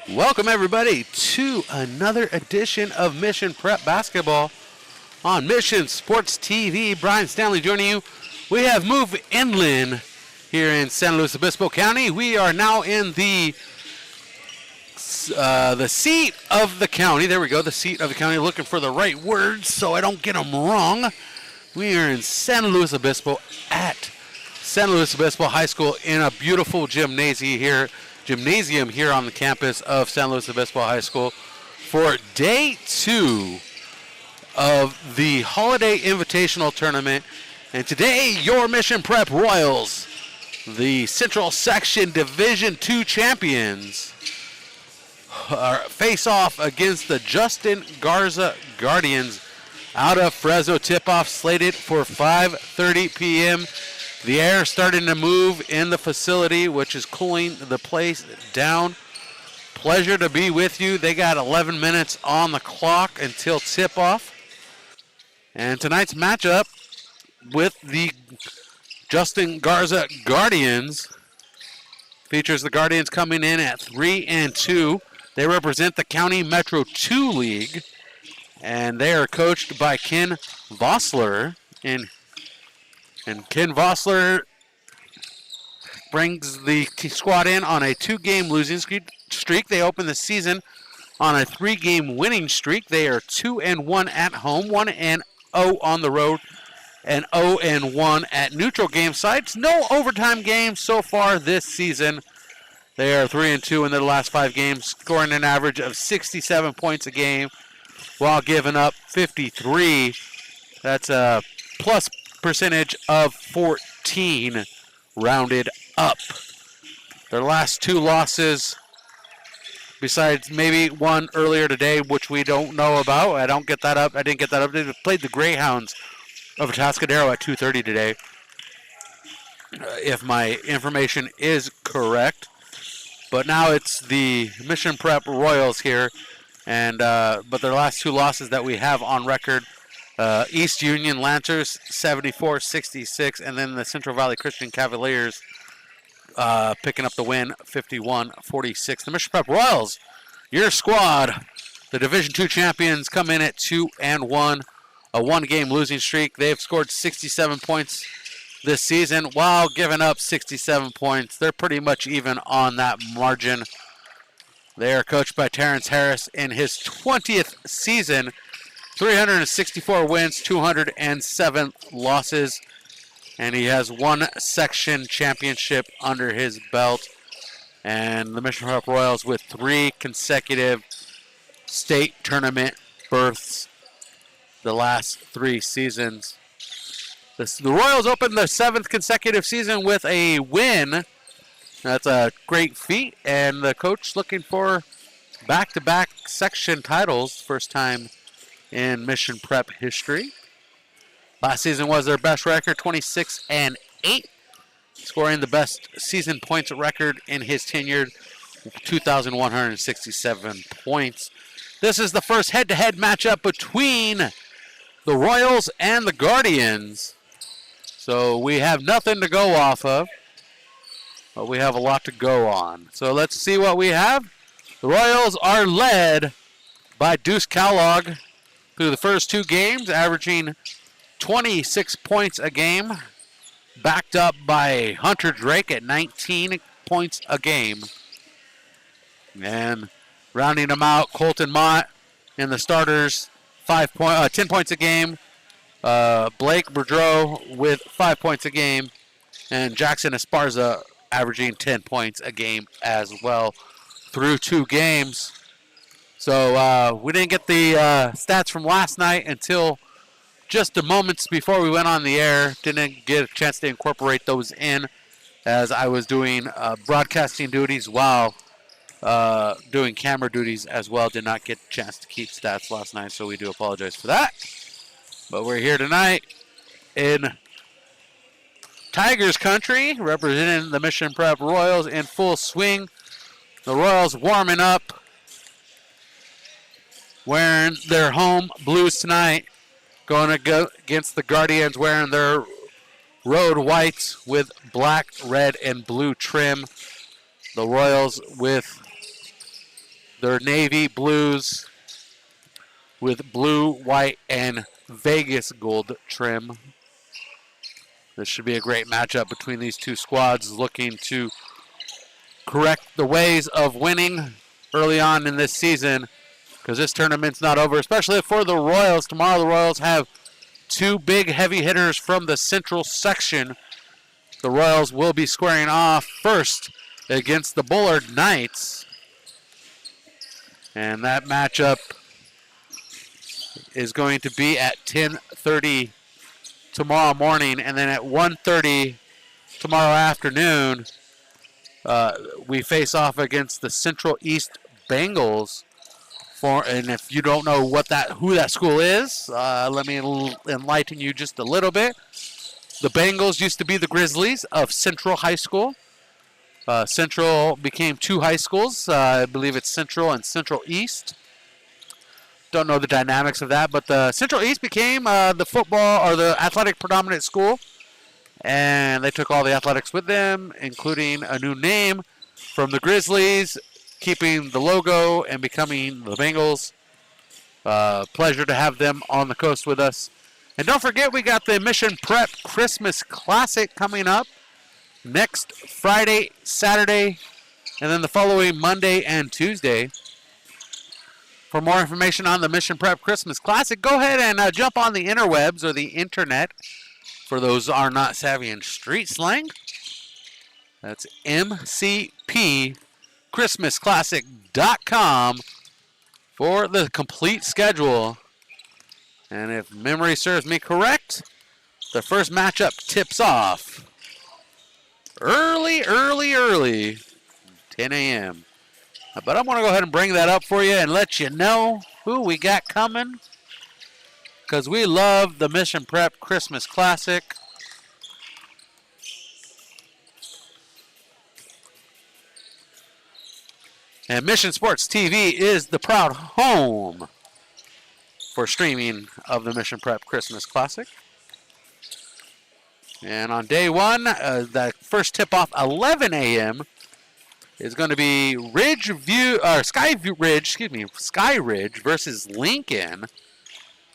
Welcome, everybody, to another edition of Mission Prep Basketball on Mission Sports TV. Brian Stanley joining you. We have moved inland here in San Luis Obispo County. We are now in the seat of the county. There we go, the seat of the county. Looking for the right words so I don't get them wrong. We are in San Luis Obispo at San Luis Obispo High School in a beautiful gymnasium here on the campus of San Luis Obispo High School for day 2 of the Holiday Invitational Tournament. And today, your Mission Prep Royals, the Central Section Division II champions, face off against the Justin Garza Guardians out of Fresno. Tip-off slated for 5:30 p.m. The air starting to move in the facility, which is cooling the place down. Pleasure to be with you. They got 11 minutes on the clock until tip-off. And tonight's matchup with the Justin Garza Guardians features the Guardians coming in at 3-2. They represent the County Metro 2 League, and they are coached by Ken Vossler. And Ken Vossler brings the squad in on a 2-game losing streak. They open the season on a 3-game winning streak. They are 2-1 at home, 1-0 on the road, and 0-1 at neutral game sites. No overtime games so far this season. They are 3-2 in their last 5 games, scoring an average of 67 points a game while giving up 53. That's a plus percentage of 14 rounded up. Their last 2 losses, besides maybe one earlier today, which we don't know about. I didn't get that up. They played the Greyhounds of Atascadero at 2:30 today, if my information is correct. But now it's the Mission Prep Royals here, and but their last 2 losses that we have on record, East Union Lancers 74-66, and then the Central Valley Christian Cavaliers picking up the win 51-46. The Mission Prep Royals, your squad, the Division II champions, come in at 2-1, a 1-game losing streak. They've scored 67 points this season while giving up 67 points. They're pretty much even on that margin. They are coached by Terrence Harris in his 20th season. 364 wins, 207 losses, and he has 1 section championship under his belt. And the Mission Prep Royals with 3 consecutive state tournament berths the last 3 seasons. The Royals opened their 7th consecutive season with a win. That's a great feat, and the coach looking for back-to-back section titles, first time in Mission Prep history. Last season was their best record, 26-8, scoring the best season points record in his tenure, 2,167 points. This is the first head-to-head matchup between the Royals and the Guardians. So we have nothing to go off of, but we have a lot to go on. So let's see what we have. The Royals are led by Deuce Kellogg through the first 2 games, averaging 26 points a game, backed up by Hunter Drake at 19 points a game. And rounding them out, Colton Mott in the starters, 10 points a game. Blake Boudreau with 5 points a game. And Jackson Esparza averaging 10 points a game as well through 2 games. So we didn't get the stats from last night until just a moments before we went on the air. Didn't get a chance to incorporate those in as I was doing broadcasting duties while doing camera duties as well. Did not get a chance to keep stats last night, so we do apologize for that. But we're here tonight in Tigers country, representing the Mission Prep Royals in full swing. The Royals warming up, wearing their home blues tonight, going to go against the Guardians wearing their road whites with black, red, and blue trim. The Royals with They're navy blues with blue, white, and Vegas gold trim. This should be a great matchup between these two squads looking to correct the ways of winning early on in this season, because this tournament's not over, especially for the Royals. Tomorrow the Royals have two big heavy hitters from the Central section. The Royals will be squaring off first against the Bullard Knights. And that matchup is going to be at 10:30 tomorrow morning, and then at 1:30 tomorrow afternoon, we face off against the Central East Bengals. And if you don't know who that school is, let me enlighten you just a little bit. The Bengals used to be the Grizzlies of Central High School. Central became two high schools. I believe it's Central and Central East. Don't know the dynamics of that, but the Central East became the football or the athletic predominant school, and they took all the athletics with them, including a new name from the Grizzlies, keeping the logo and becoming the Bengals. Pleasure to have them on the coast with us. And don't forget, we got the Mission Prep Christmas Classic coming up next Friday, Saturday, and then the following Monday and Tuesday. For more information on the Mission Prep Christmas Classic, go ahead and jump on the interwebs or the internet. For those who are not savvy in street slang, that's mcpchristmasclassic.com for the complete schedule. And if memory serves me correct, the first matchup tips off early, 10 a.m. But I'm going to go ahead and bring that up for you and let you know who we got coming, because we love the Mission Prep Christmas Classic. And Mission Sports TV is the proud home for streaming of the Mission Prep Christmas Classic. And on day one, the first tip-off, 11 a.m., is going to be Sky Ridge versus Lincoln.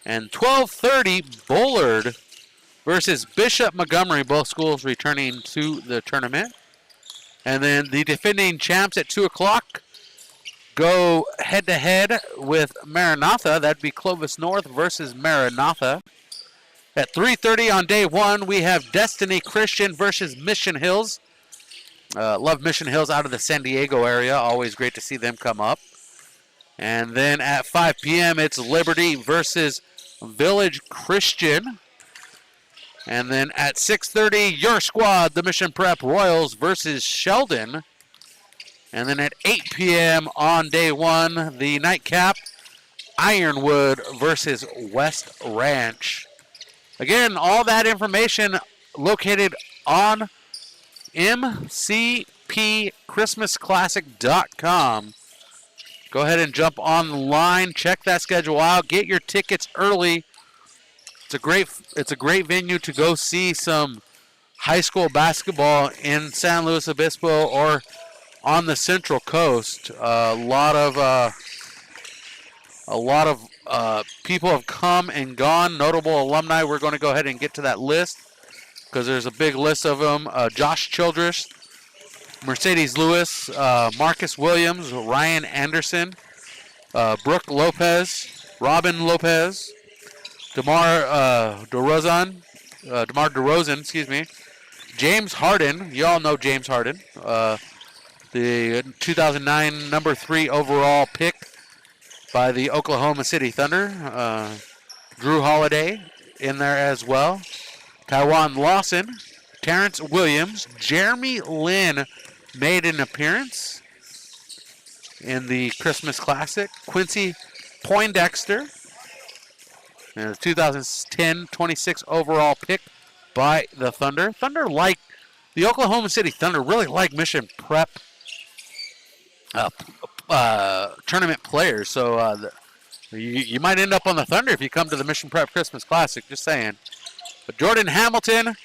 And 12:30, Bullard versus Bishop Montgomery, both schools returning to the tournament. And then the defending champs at 2 o'clock go head-to-head with Maranatha. That'd be Clovis North versus Maranatha. At 3:30 on day one, we have Destiny Christian versus Mission Hills. Love Mission Hills out of the San Diego area. Always great to see them come up. And then at 5 p.m., it's Liberty versus Village Christian. And then at 6:30, your squad, the Mission Prep Royals versus Sheldon. And then at 8 p.m. on day one, the nightcap, Ironwood versus West Ranch. Again, all that information located on mcpchristmasclassic.com. Go ahead and jump online, check that schedule out, get your tickets early. It's a great venue to go see some high school basketball in San Luis Obispo or on the Central Coast. A lot of people have come and gone, notable alumni. We're going to go ahead and get to that list because there's a big list of them. Josh Childress, Mercedes Lewis, Marcus Williams, Ryan Anderson, Brooke Lopez, Robin Lopez, DeMar DeRozan, James Harden. You all know James Harden, the 2009 number 3 overall pick by the Oklahoma City Thunder. Drew Holiday in there as well. Taiwan Lawson, Terrence Williams, Jeremy Lin made an appearance in the Christmas Classic. Quincy Poindexter, and the 2010 26 overall pick by the Thunder. The Oklahoma City Thunder really like Mission Prep tournament players, so you might end up on the Thunder if you come to the Mission Prep Christmas Classic, just saying. But Jordan Hamilton,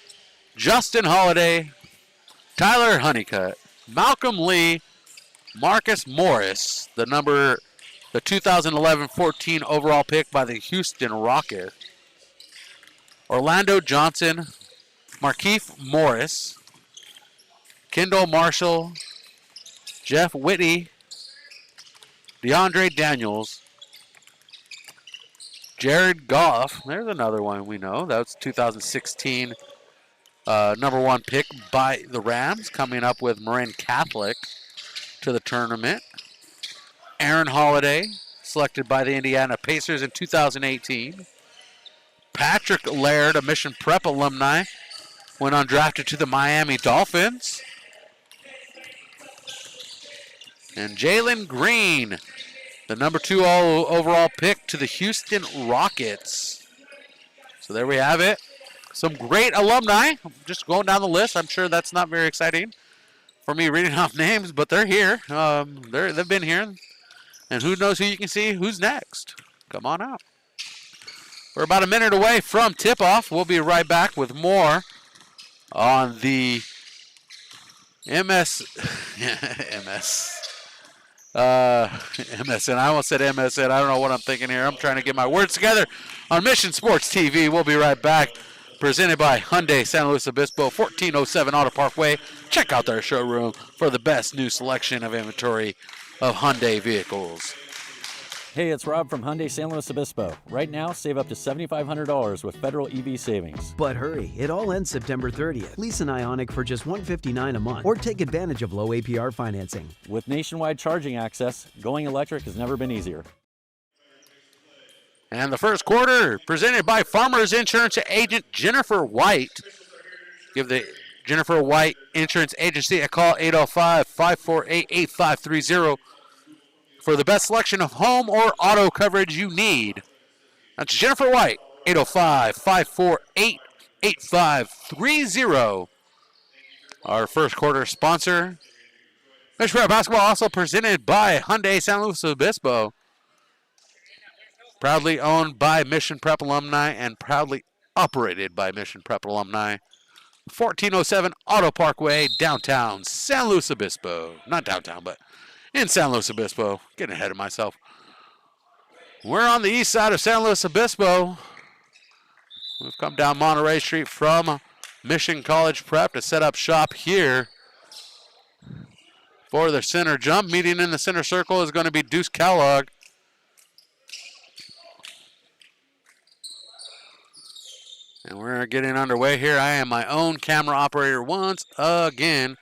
Justin Holiday, Tyler Honeycutt, Malcolm Lee, Marcus Morris, the 2011-14 overall pick by the Houston Rockets. Orlando Johnson, Markieff Morris, Kendall Marshall, Jeff Whitty, DeAndre Daniels, Jared Goff. There's another one we know. That's 2016 #1 pick by the Rams, coming up with Marin Catholic to the tournament. Aaron Holiday, selected by the Indiana Pacers in 2018. Patrick Laird, a Mission Prep alumni, went undrafted to the Miami Dolphins. And Jalen Green, the #2 overall pick to the Houston Rockets. So there we have it. Some great alumni. Just going down the list. I'm sure that's not very exciting for me reading off names, but they're here. They've been here. And who knows who you can see who's next. Come on out. We're about a minute away from tip-off. We'll be right back with more on the MSN. I almost said MSN. I don't know what I'm thinking here. I'm trying to get my words together on Mission Sports TV. We'll be right back. Presented by Hyundai San Luis Obispo, 1407 Auto Parkway. Check out their showroom for the best new selection of inventory of Hyundai vehicles. Hey, it's Rob from Hyundai San Luis Obispo. Right now, save up to $7,500 with federal EV savings. But hurry, it all ends September 30th. Lease an Ioniq for just $159 a month or take advantage of low APR financing. With nationwide charging access, going electric has never been easier. And the first quarter presented by Farmers Insurance Agent Jennifer White. Give the Jennifer White Insurance Agency a call, 805-548-8530. For the best selection of home or auto coverage you need. That's Jennifer White, 805-548-8530. Our first quarter sponsor. Mission Prep Basketball also presented by Hyundai San Luis Obispo. Proudly owned by Mission Prep alumni and proudly operated by Mission Prep alumni. 1407 Auto Parkway, downtown San Luis Obispo. Not downtown, but in San Luis Obispo. Getting ahead of myself. We're on the east side of San Luis Obispo. We've come down Monterey Street from Mission College Prep to set up shop here for the center jump. Meeting in the center circle is going to be Deuce Kellogg. And we're getting underway here. I am my own camera operator once again.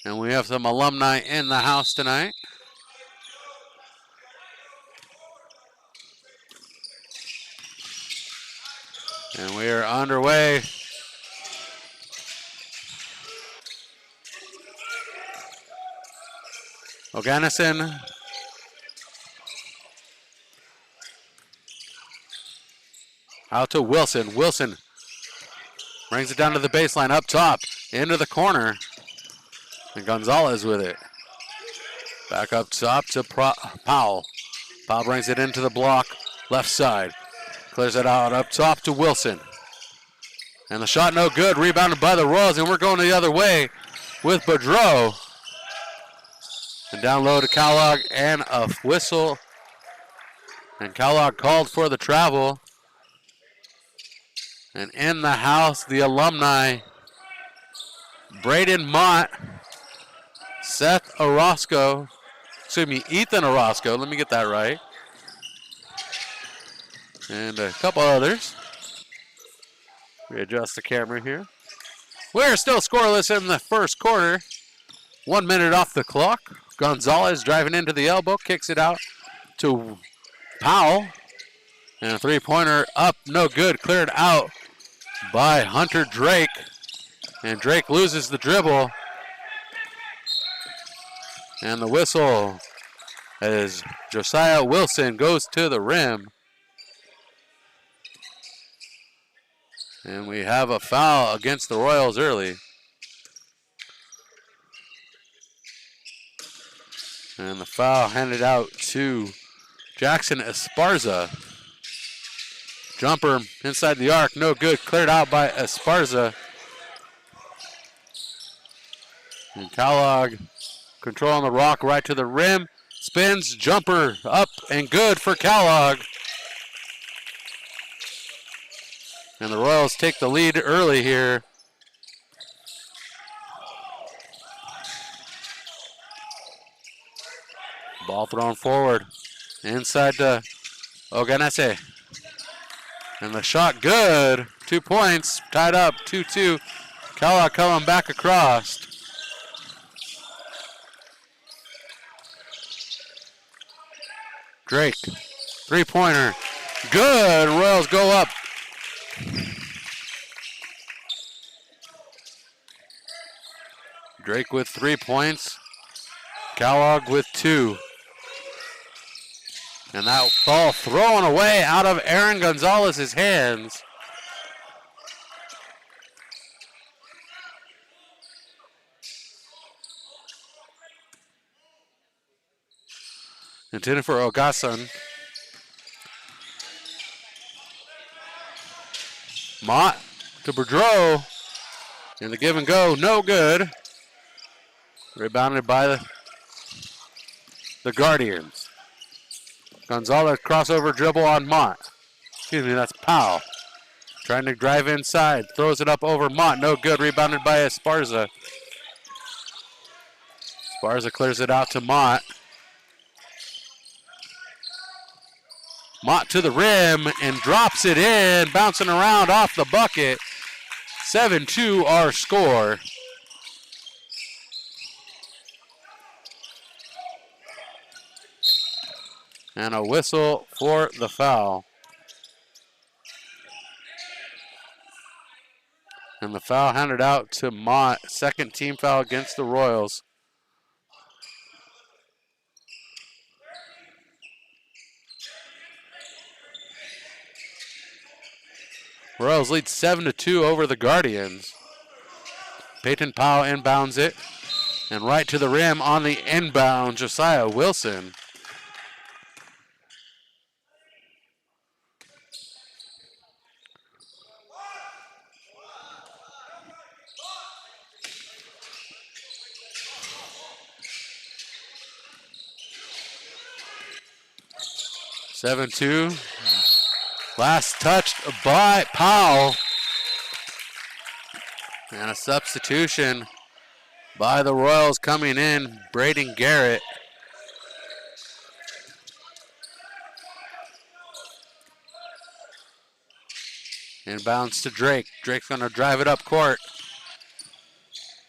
And we have some alumni in the house tonight. And we are underway. Oganison. Out to Wilson. Wilson brings it down to the baseline, up top, into the corner. And Gonzalez with it. Back up top to Powell. Powell brings it into the block, left side. Clears it out up top to Wilson. And the shot no good, rebounded by the Royals, and we're going the other way with Boudreau. And down low to Kellogg and a whistle. And Kellogg called for the travel. And in the house, the alumni, Braden Mott, Seth Orozco, Ethan Orozco, let me get that right. And a couple others. Readjust the camera here. We're still scoreless in the first quarter. 1 minute off the clock. Gonzalez driving into the elbow, kicks it out to Powell. And a three-pointer up, no good, cleared out by Hunter Drake. And Drake loses the dribble. And the whistle as Josiah Wilson goes to the rim. And we have a foul against the Royals early. And the foul handed out to Jackson Esparza. Jumper inside the arc, no good. Cleared out by Esparza. And Kellogg Control on the rock, right to the rim. Spins, jumper, up and good for Kellogg. And the Royals take the lead early here. Ball thrown forward. Inside to Oganese. And the shot good. 2 points. Tied up 2-2. Kellogg coming back across. Drake. 3-pointer. Good. Royals go up. Drake with 3 points. Kellogg with 2. And that ball thrown away out of Aaron Gonzalez's hands. Intended for Ogason. Mott to Boudreau. And the give and go, no good. Rebounded by the Guardians. Gonzalez crossover dribble on Mott. Excuse me, that's Powell. Trying to drive inside. Throws it up over Mott. No good. Rebounded by Esparza. Esparza clears it out to Mott. Mott to the rim and drops it in. Bouncing around off the bucket. 7-2 our score. And a whistle for the foul. And the foul handed out to Mott. Second team foul against the Royals. Royals lead 7-2 over the Guardians. Peyton Powell inbounds it. And right to the rim on the inbound, Josiah Wilson. Seven two. Last touched by Powell. And a substitution by the Royals coming in, Braden Garrett. Inbounds to Drake. Drake's gonna drive it up court.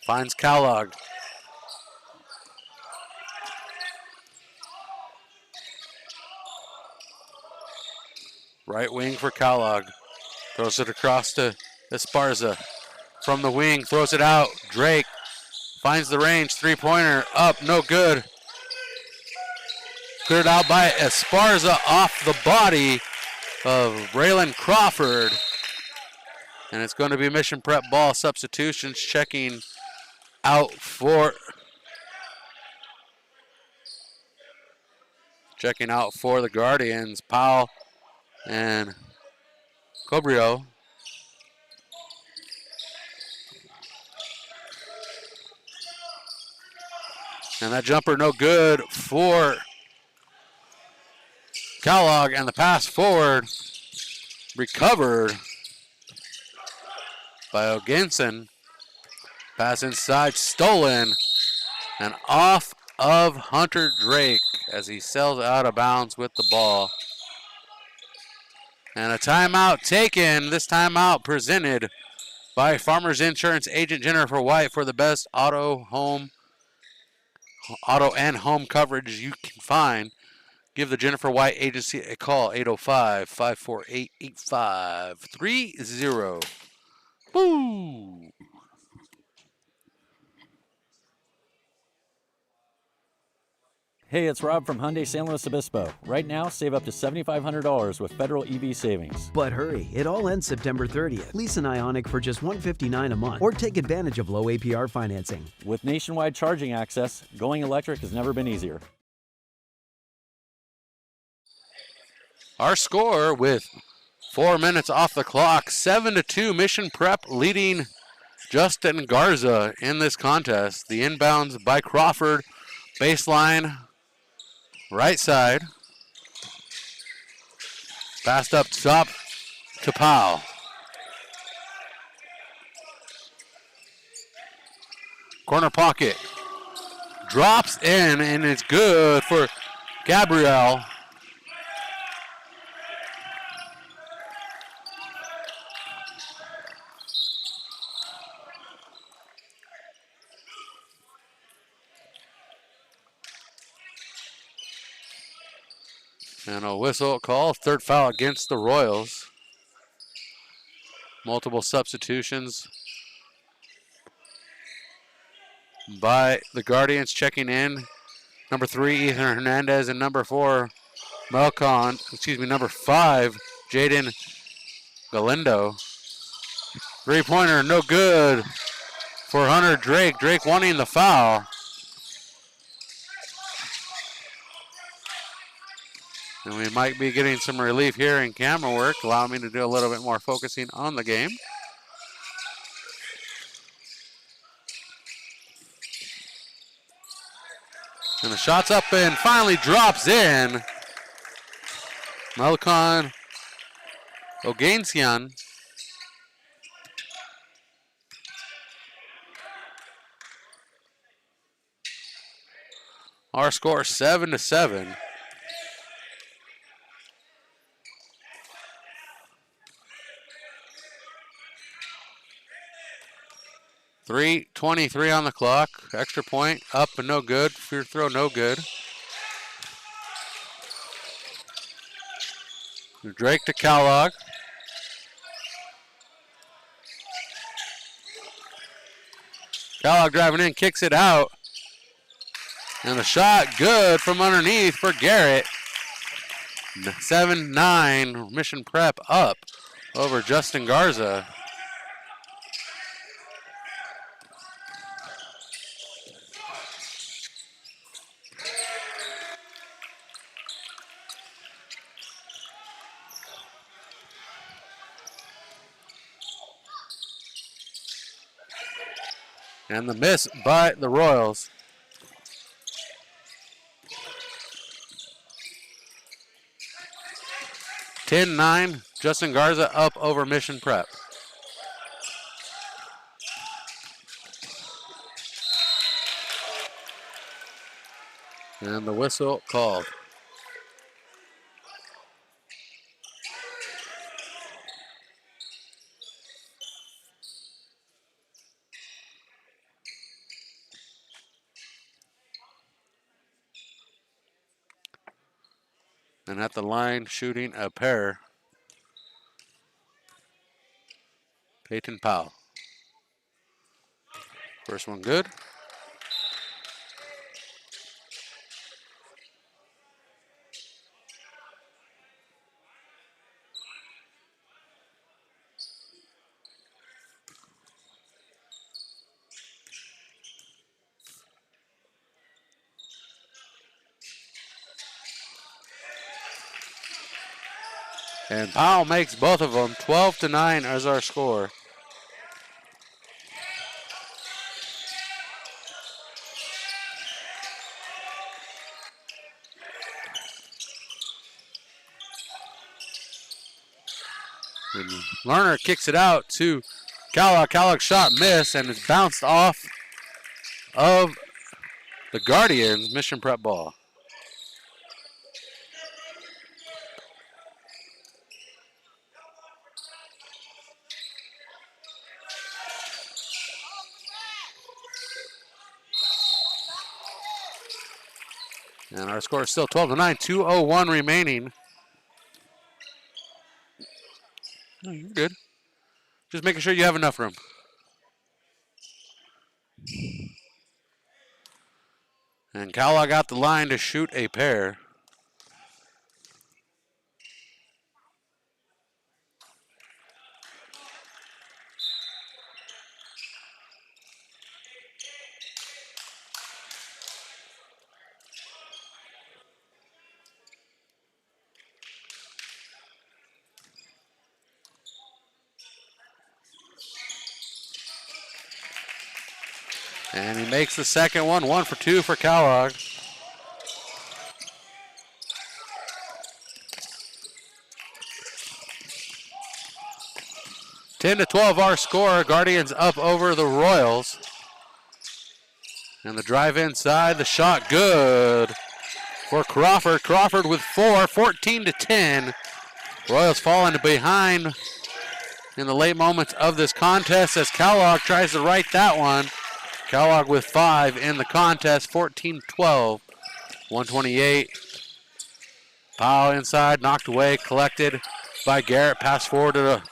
Finds Kellogg. Right wing for Kellogg. Throws it across to Esparza. From the wing, throws it out. Drake finds the range. 3-pointer up, no good. Cleared out by Esparza off the body of Braylon Crawford. And it's going to be Mission Prep ball substitutions. Checking out for the Guardians. Powell and Cobrio. And that jumper no good for Kellogg, and the pass forward recovered by O'Ginson. Pass inside, stolen, and off of Hunter Drake as he sails out of bounds with the ball. And a timeout taken, this timeout presented by Farmers Insurance agent Jennifer White for the best auto and home coverage you can find. Give the Jennifer White Agency a call, 805-548-8530. Woo! Hey, it's Rob from Hyundai San Luis Obispo. Right now, save up to $7,500 with federal EV savings. But hurry, it all ends September 30th. Lease an Ioniq for just $159 a month or take advantage of low APR financing. With nationwide charging access, going electric has never been easier. Our score with 4 minutes off the clock, 7-2, Mission Prep leading Justin Garza in this contest. The inbounds by Crawford Baseline, right side. Passed up top to Powell. Corner pocket. Drops in, and it's good for Gabriel. And a whistle call, third foul against the Royals. Multiple substitutions by the Guardians checking in. Number 3, Ethan Hernandez, and number 4, number 5, Jaden Galindo. Three-pointer, no good for Hunter Drake. Drake wanting the foul. And we might be getting some relief here in camera work, allow me to do a little bit more focusing on the game. And the shot's up and finally drops in. Melcon Oganesian. Our score 7-7. .23 on the clock. Extra point up and no good. Free throw no good. Drake to Kellogg. Kellogg driving in, kicks it out. And the shot good from underneath for Garrett. 7-9, Mission Prep up over Justin Garza. And the miss by the Royals. (10-9), Justin Garza up over Mission Prep. And the whistle called. And at the line, shooting a pair, Peyton Powell. First one good. And Powell makes both of them. 12-9 as our score. And Lerner kicks it out to Kellogg. Kellogg's shot missed and it's bounced off of the Guardians. Mission Prep ball. And our score is still 12-9, 2:01 remaining. Oh, you're good. Just making sure you have enough room. And Kellogg got the line to shoot a pair. And he makes the second one, 1 for 2 for Kellogg. 10-12 our score. Guardians up over the Royals. And the drive inside, the shot good for Crawford. Crawford with 4, 14-10. Royals falling behind in the late moments of this contest as Kellogg tries to right that one. Kellogg with 5 in the contest, 14-12, 128. Powell inside, knocked away, collected by Garrett. Pass forward to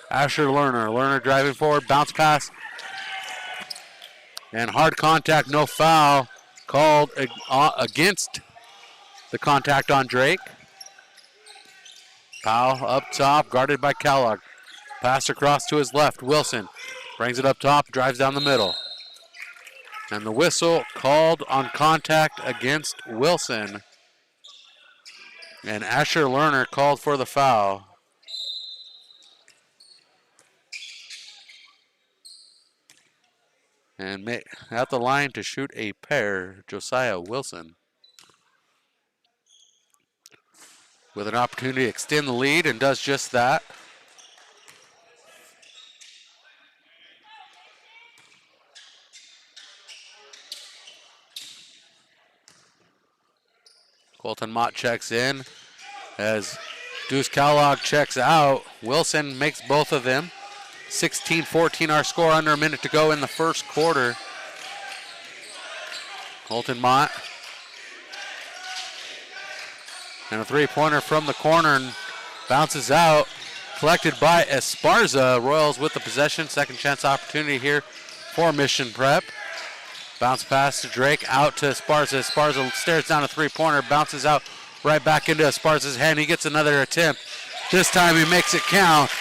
Asher Lerner. Lerner driving forward, bounce pass. And hard contact, no foul, called against the contact on Drake. Powell up top, guarded by Kellogg. Pass across to his left, Wilson brings it up top, drives down the middle. And the whistle called on contact against Wilson. And Asher Lerner called for the foul. And at the line to shoot a pair, Josiah Wilson. With an opportunity to extend the lead and does just that. Colton Mott checks in as Deuce Kellogg checks out. Wilson makes both of them. 16-14 our score, under a minute to go in the first quarter. Colton Mott. And a three-pointer from the corner and bounces out. Collected by Esparza. Royals with the possession. Second chance opportunity here for Mission Prep. Bounce pass to Drake, out to Esparza. Esparza stares down a three-pointer, bounces out right back into Esparza's hand. He gets another attempt. This time he makes it count.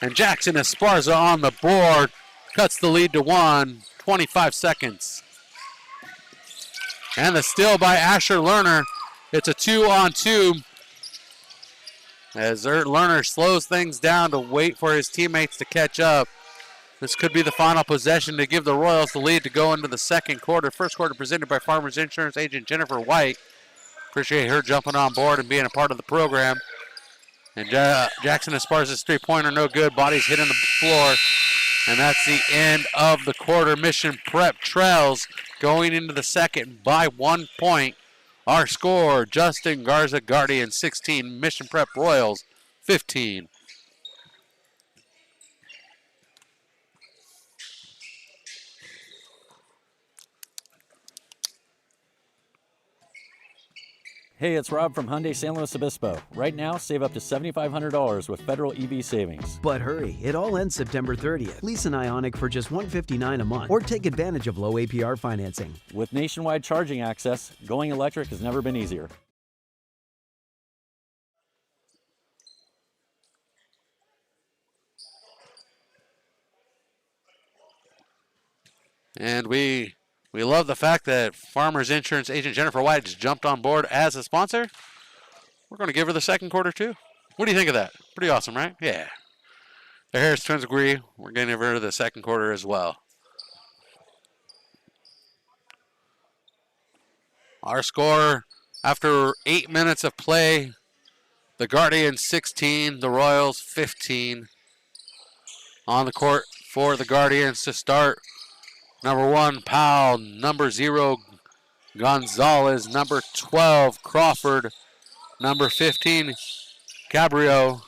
And Jackson Esparza on the board, cuts the lead to 1, 25 seconds. And the steal by Asher Lerner. It's a 2-on-2. As Lerner slows things down to wait for his teammates to catch up. This could be the final possession to give the Royals the lead to go into the second quarter. First quarter presented by Farmers Insurance agent Jennifer White. Appreciate her jumping on board and being a part of the program. And Jackson Esparza's three-pointer, no good. Body's hitting the floor. And that's the end of the quarter. Mission Prep trails going into the second by 1 point. Our score, Justin Garza Guardian 16, Mission Prep Royals 15. Hey, it's Rob from Hyundai San Luis Obispo. Right now, save up to $7,500 with federal EV savings. But hurry, it all ends September 30th. Lease an Ioniq for just $159 a month or take advantage of low APR financing. With nationwide charging access, going electric has never been easier. And we love the fact that Farmers Insurance agent Jennifer White just jumped on board as a sponsor. We're going to give her the second quarter too. What do you think of that? Pretty awesome, right? Yeah. The Harris twins agree. We're going to give her the second quarter as well. Our score after 8 minutes of play, the Guardians 16, the Royals 15. On the court for the Guardians to start. Number 1, Powell. Number 0, Gonzalez. Number 12, Crawford. Number 15, Cabrio.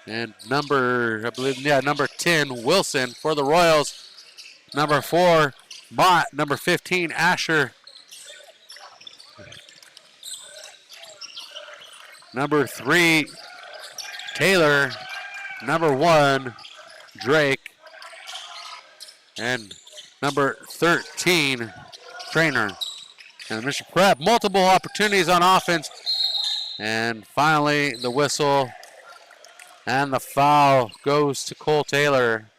And number 10, Wilson for the Royals. Number 4, Mott. Number 15, Asher. Number 3, Taylor. Number 1, Drake. And number 13, Trainer. And Mission Prep, multiple opportunities on offense. And finally, the whistle. And the foul goes to Cole Taylor.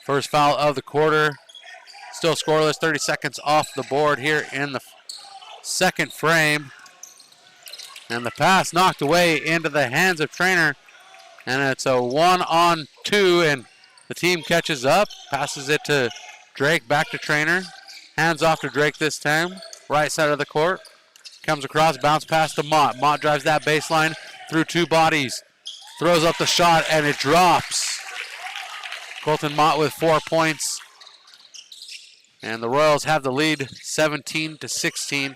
First foul of the quarter. Still scoreless, 30 seconds off the board here in the second frame. And the pass knocked away into the hands of Trainer. And it's a 1-on-2, and the team catches up, passes it to Drake, back to Trainer. Hands off to Drake this time. Right side of the court. Comes across, bounce pass to Mott. Mott drives that baseline, through two bodies. Throws up the shot and it drops. Colton Mott with 4 points. And the Royals have the lead 17-16.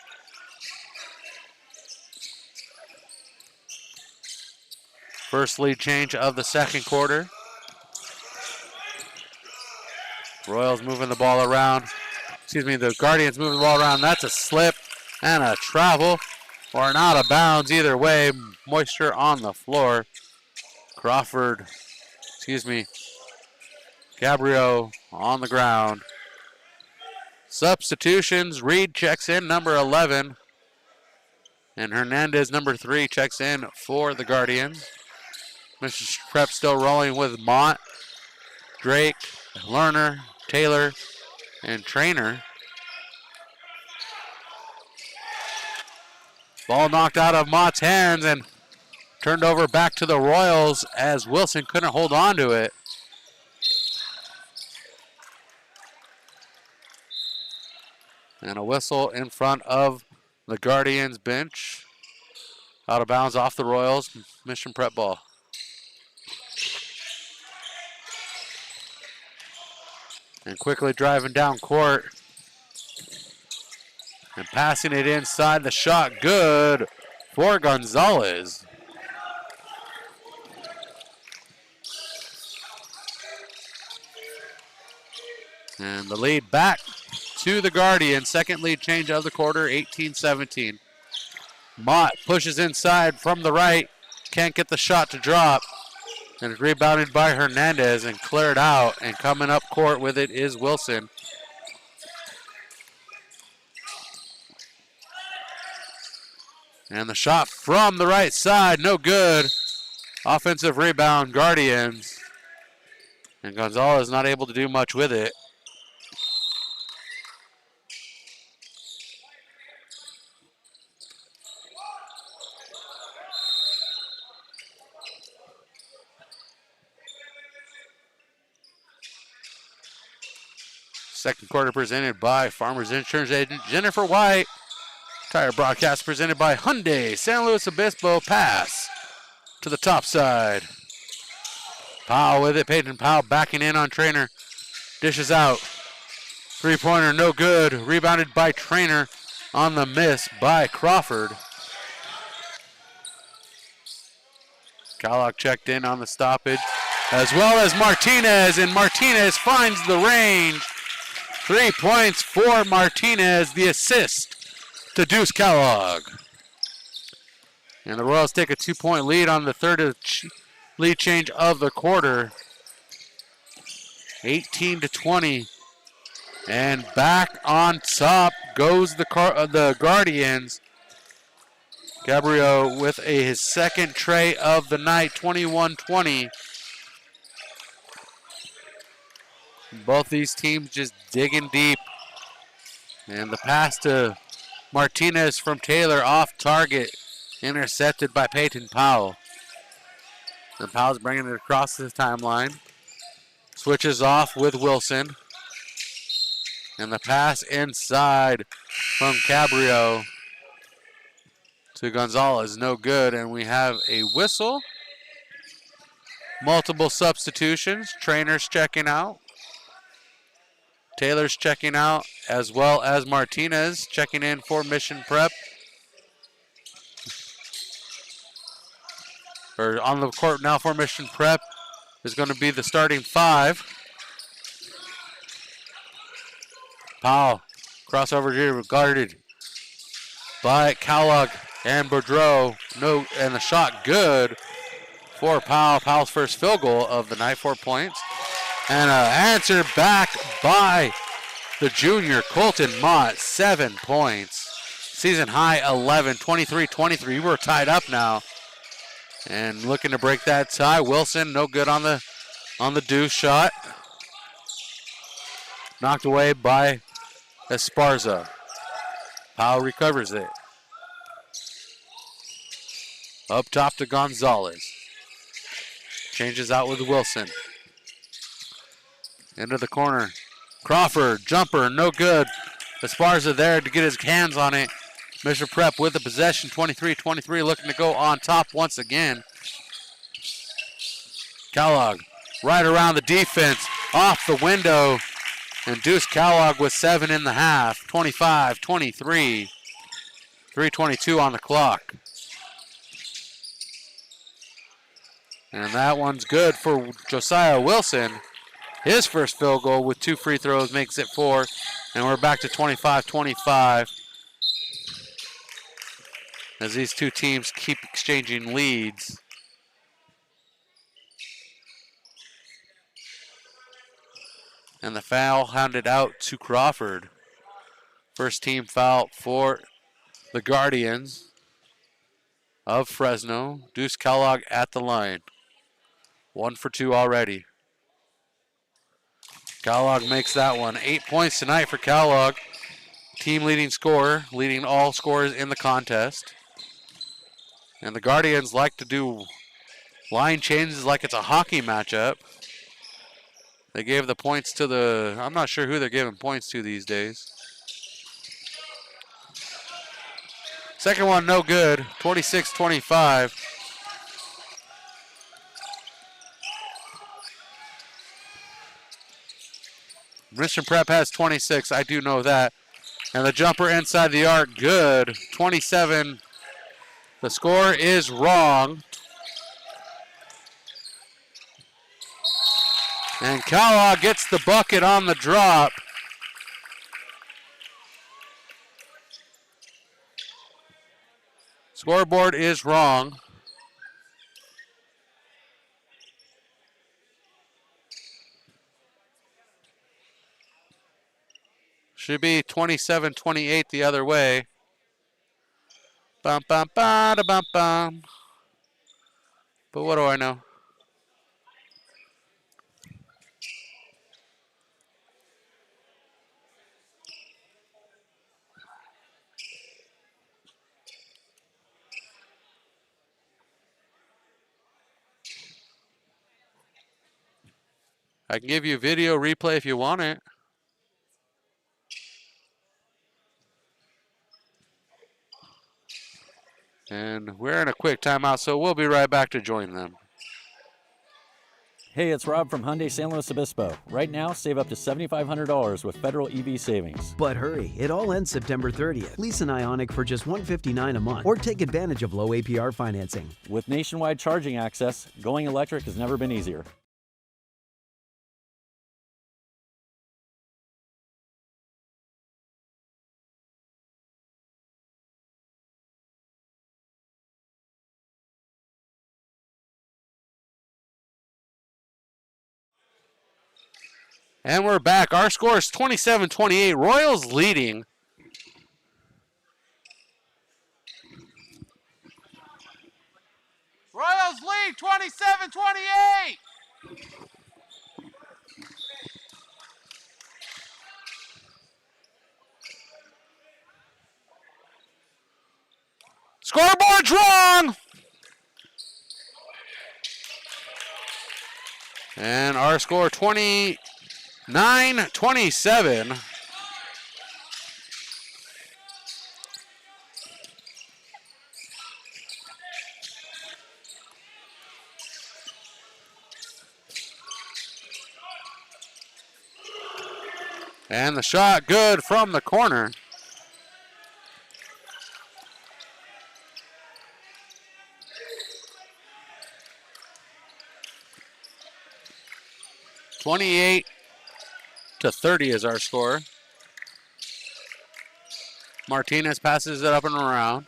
First lead change of the second quarter. Royals moving the ball around. The Guardians moving the ball around. That's a slip and a travel, or an out of bounds. Either way, moisture on the floor. Gabriel on the ground. Substitutions. Reed checks in, number 11. And Hernandez, number 3, checks in for the Guardians. Mr. Prep still rolling with Mott, Drake, Lerner, Taylor, and Trainer. Ball knocked out of Mott's hands and turned over back to the Royals as Wilson couldn't hold on to it. And a whistle in front of the Guardians bench. Out of bounds off the Royals. Mission Prep ball. And quickly driving down court. And passing it inside. The shot good for Gonzalez. And the lead back to the Guardians. Second lead change of the quarter, 18-17. Mott pushes inside from the right. Can't get the shot to drop. And it's rebounded by Hernandez and cleared out. And coming up court with it is Wilson. And the shot from the right side, no good. Offensive rebound, Guardians. And Gonzalez not able to do much with it. Second quarter presented by Farmers Insurance Agent Jennifer White. Tire broadcast presented by Hyundai, San Luis Obispo. Pass to the top side. Powell with it. Peyton Powell backing in on Trainer. Dishes out. Three-pointer, no good. Rebounded by Trainer on the miss by Crawford. Kellogg checked in on the stoppage, as well as Martinez, and Martinez finds the range. 3 points for Martinez, the assist to Deuce Kellogg. And the Royals take a 2-point lead on the third lead change of the quarter. 18-20. And back on top goes the Guardians. Gabriel with his second tray of the night, 21-20. Both these teams just digging deep. And the pass to Martinez from Taylor off target. Intercepted by Peyton Powell. And Powell's bringing it across the timeline. Switches off with Wilson. And the pass inside from Cabrio to Gonzalez. No good. And we have a whistle. Multiple substitutions. Trainers checking out. Taylor's checking out, as well as Martinez checking in for Mission Prep. Or on the court now for Mission Prep is going to be the starting 5. Powell, crossover here, guarded by Kellogg and Boudreau. No, and the shot good for Powell. Powell's first field goal of the night, 4 points. And an answer back by the junior, Colton Mott, 7 points. Season high 11, 23-23. We're tied up now. And looking to break that tie. Wilson, no good on the deuce shot. Knocked away by Esparza. Powell recovers it. Up top to Gonzalez. Changes out with Wilson. Into the corner. Crawford, jumper, no good. Esparza there to get his hands on it. Mission Prep with the possession, 23-23, looking to go on top once again. Kellogg right around the defense, off the window, and Deuce Kellogg with 7 in the half, 25-23, 3:22 on the clock. And that one's good for Josiah Wilson. His first field goal with 2 free throws makes it 4, and we're back to 25-25 as these two teams keep exchanging leads. And the foul handed out to Crawford. First team foul for the Guardians of Fresno. Deuce Kellogg at the line. 1 for 2 already. Kellogg makes that one. 8 points tonight for Kellogg. Team leading scorer, leading all scorers in the contest. And the Guardians like to do line changes like it's a hockey matchup. They gave the points to the, I'm not sure who they're giving points to these days. Second one, no good, 26-25. Mission Prep has 26, I do know that. And the jumper inside the arc, good, 27. The score is wrong. And Kellogg gets the bucket on the drop. Scoreboard is wrong. Should be 27-28 the other way. Bum, bum, ba, da, bum, bum. But what do I know? I can give you a video replay if you want it. And we're in a quick timeout, so we'll be right back to join them. Hey, it's Rob from Hyundai San Luis Obispo. Right now, save up to $7,500 with federal EV savings. But hurry, it all ends September 30th. Lease an Ioniq for just $159 a month or take advantage of low APR financing. With nationwide charging access, going electric has never been easier. And we're back. Our score is 27-28. Royals leading. Royals lead 27-28. Scoreboard's wrong. And our score 29-27. And the shot good from the corner. (28-30) is our score. Martinez passes it up and around.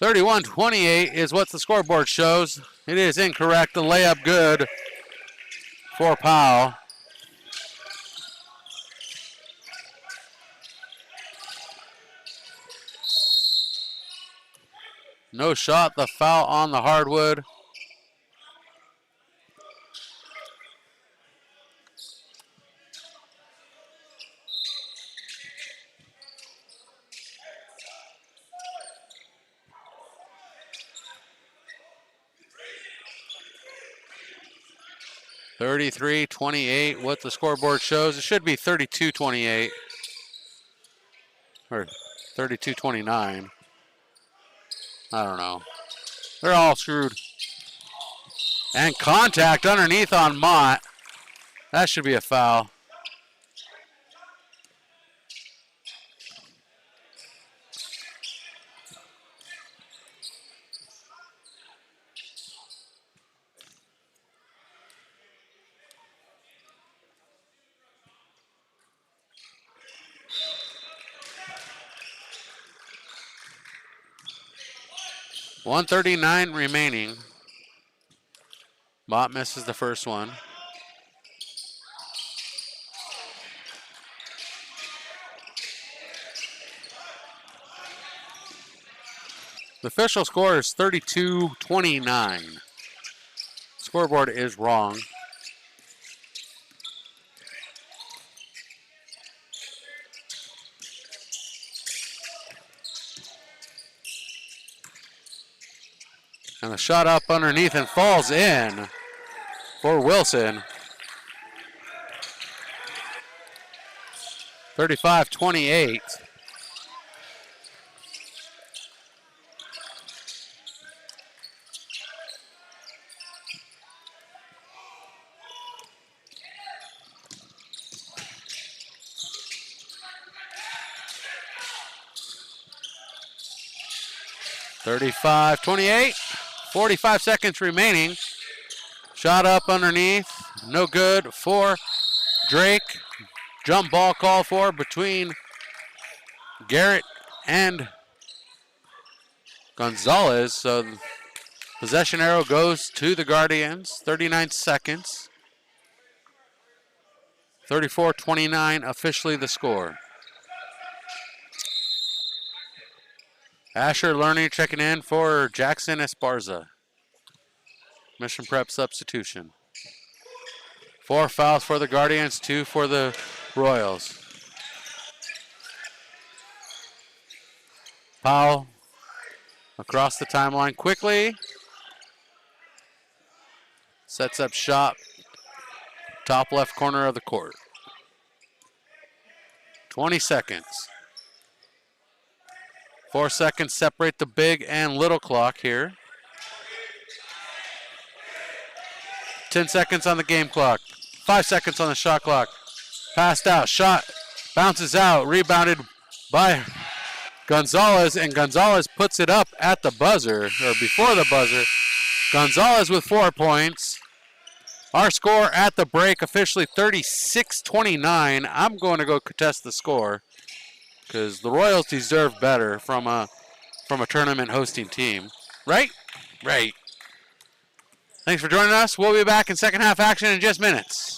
(31-28) is what the scoreboard shows. It is incorrect. The layup good for Powell. No shot, the foul on the hardwood. 33-28, what the scoreboard shows. It should be 32-28 or 32-29. I don't know. They're all screwed. And contact underneath on Mott. That should be a foul. .139 remaining. Mott misses the first one. The official score is 32-29. Scoreboard is wrong. And the shot up underneath and falls in for Wilson. 35-28. (35-28). 45 seconds remaining. Shot up underneath. No good for Drake. Jump ball call for between Garrett and Gonzalez. So possession arrow goes to the Guardians. 39 seconds. 34-29 officially the score. Asher Learning checking in for Jackson Esparza. Mission Prep substitution. 4 fouls for the Guardians, 2 for the Royals. Powell across the timeline quickly. Sets up shot. Top left corner of the court. 20 seconds. 4 seconds separate the big and little clock here. 10 seconds on the game clock. 5 seconds on the shot clock. Passed out. Shot bounces out. Rebounded by Gonzalez, and Gonzalez puts it up at the buzzer, or before the buzzer. Gonzalez with 4 points. Our score at the break officially 36-29. I'm going to go contest the score because the Royals deserve better from a tournament hosting team. Right? Right. Thanks for joining us. We'll be back in second half action in just minutes.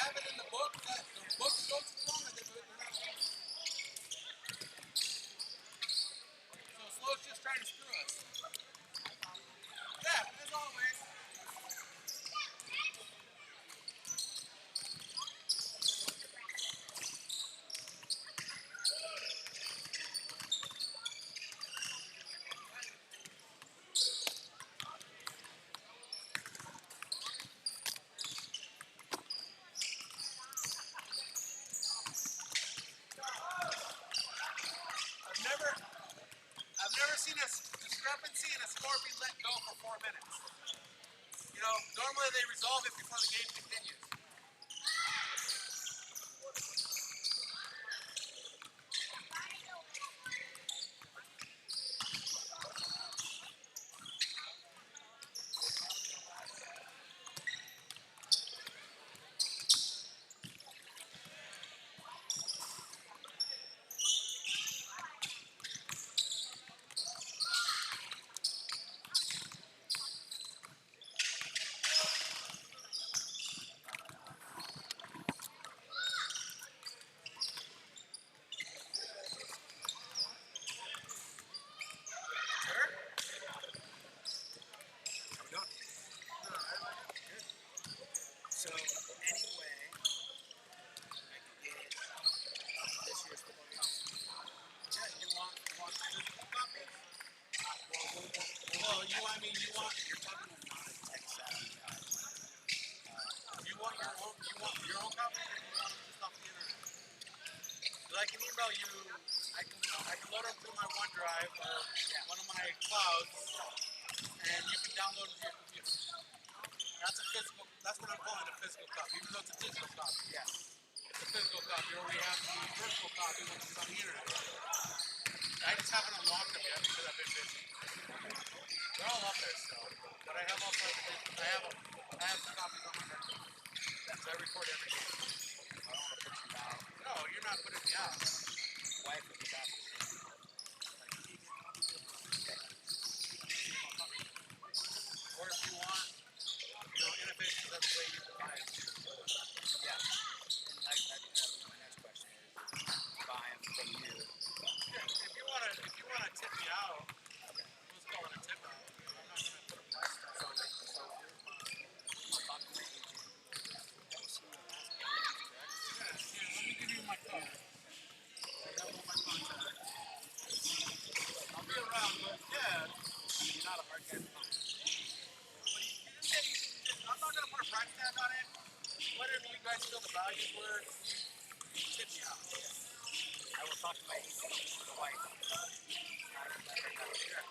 have it in the book that the book goes along and they're not paying. So Slo's just trying to screw us. Yeah, as always. I've never seen a discrepancy in a score be let go for 4 minutes. You know, normally they resolve it before the game continues. So anyway, I can get this year's playoffs. Yeah, you want physical copies? Well, you're talking about a tech savvy guy. You want your own copies or you want them just off the internet? But I can email you, I can load them through my OneDrive or one of my clouds and you can download them to your computer. That's a physical, that's what I'm calling a physical copy, even though it's a digital copy. Yeah. It's a physical copy, or we have the virtual copy, which is on the internet. I just haven't unlocked them yet because I've been busy. They're all up there still, but I have also, I have the copies on my record. So I record every game. I don't want to put you out. No, you're not putting me out. Wife with the bathroom. Or if you want, interface is the way you can buy it. Yeah. And that was my next question is buy them from you. Yeah, if you wanna tip me out, let's call it a tip out. I'm not gonna put a price tag on it. So I'll talk to my agent. We'll see what happens. Yeah, here, let me give you my card. I have all my contacts. I'll be around, but yeah. You're not a hard guy to find. I'm not gonna put a price tag on it. Whatever you guys feel the value's worth, you tip me out. I will talk to my agent, the wife. I will let her know. Yeah.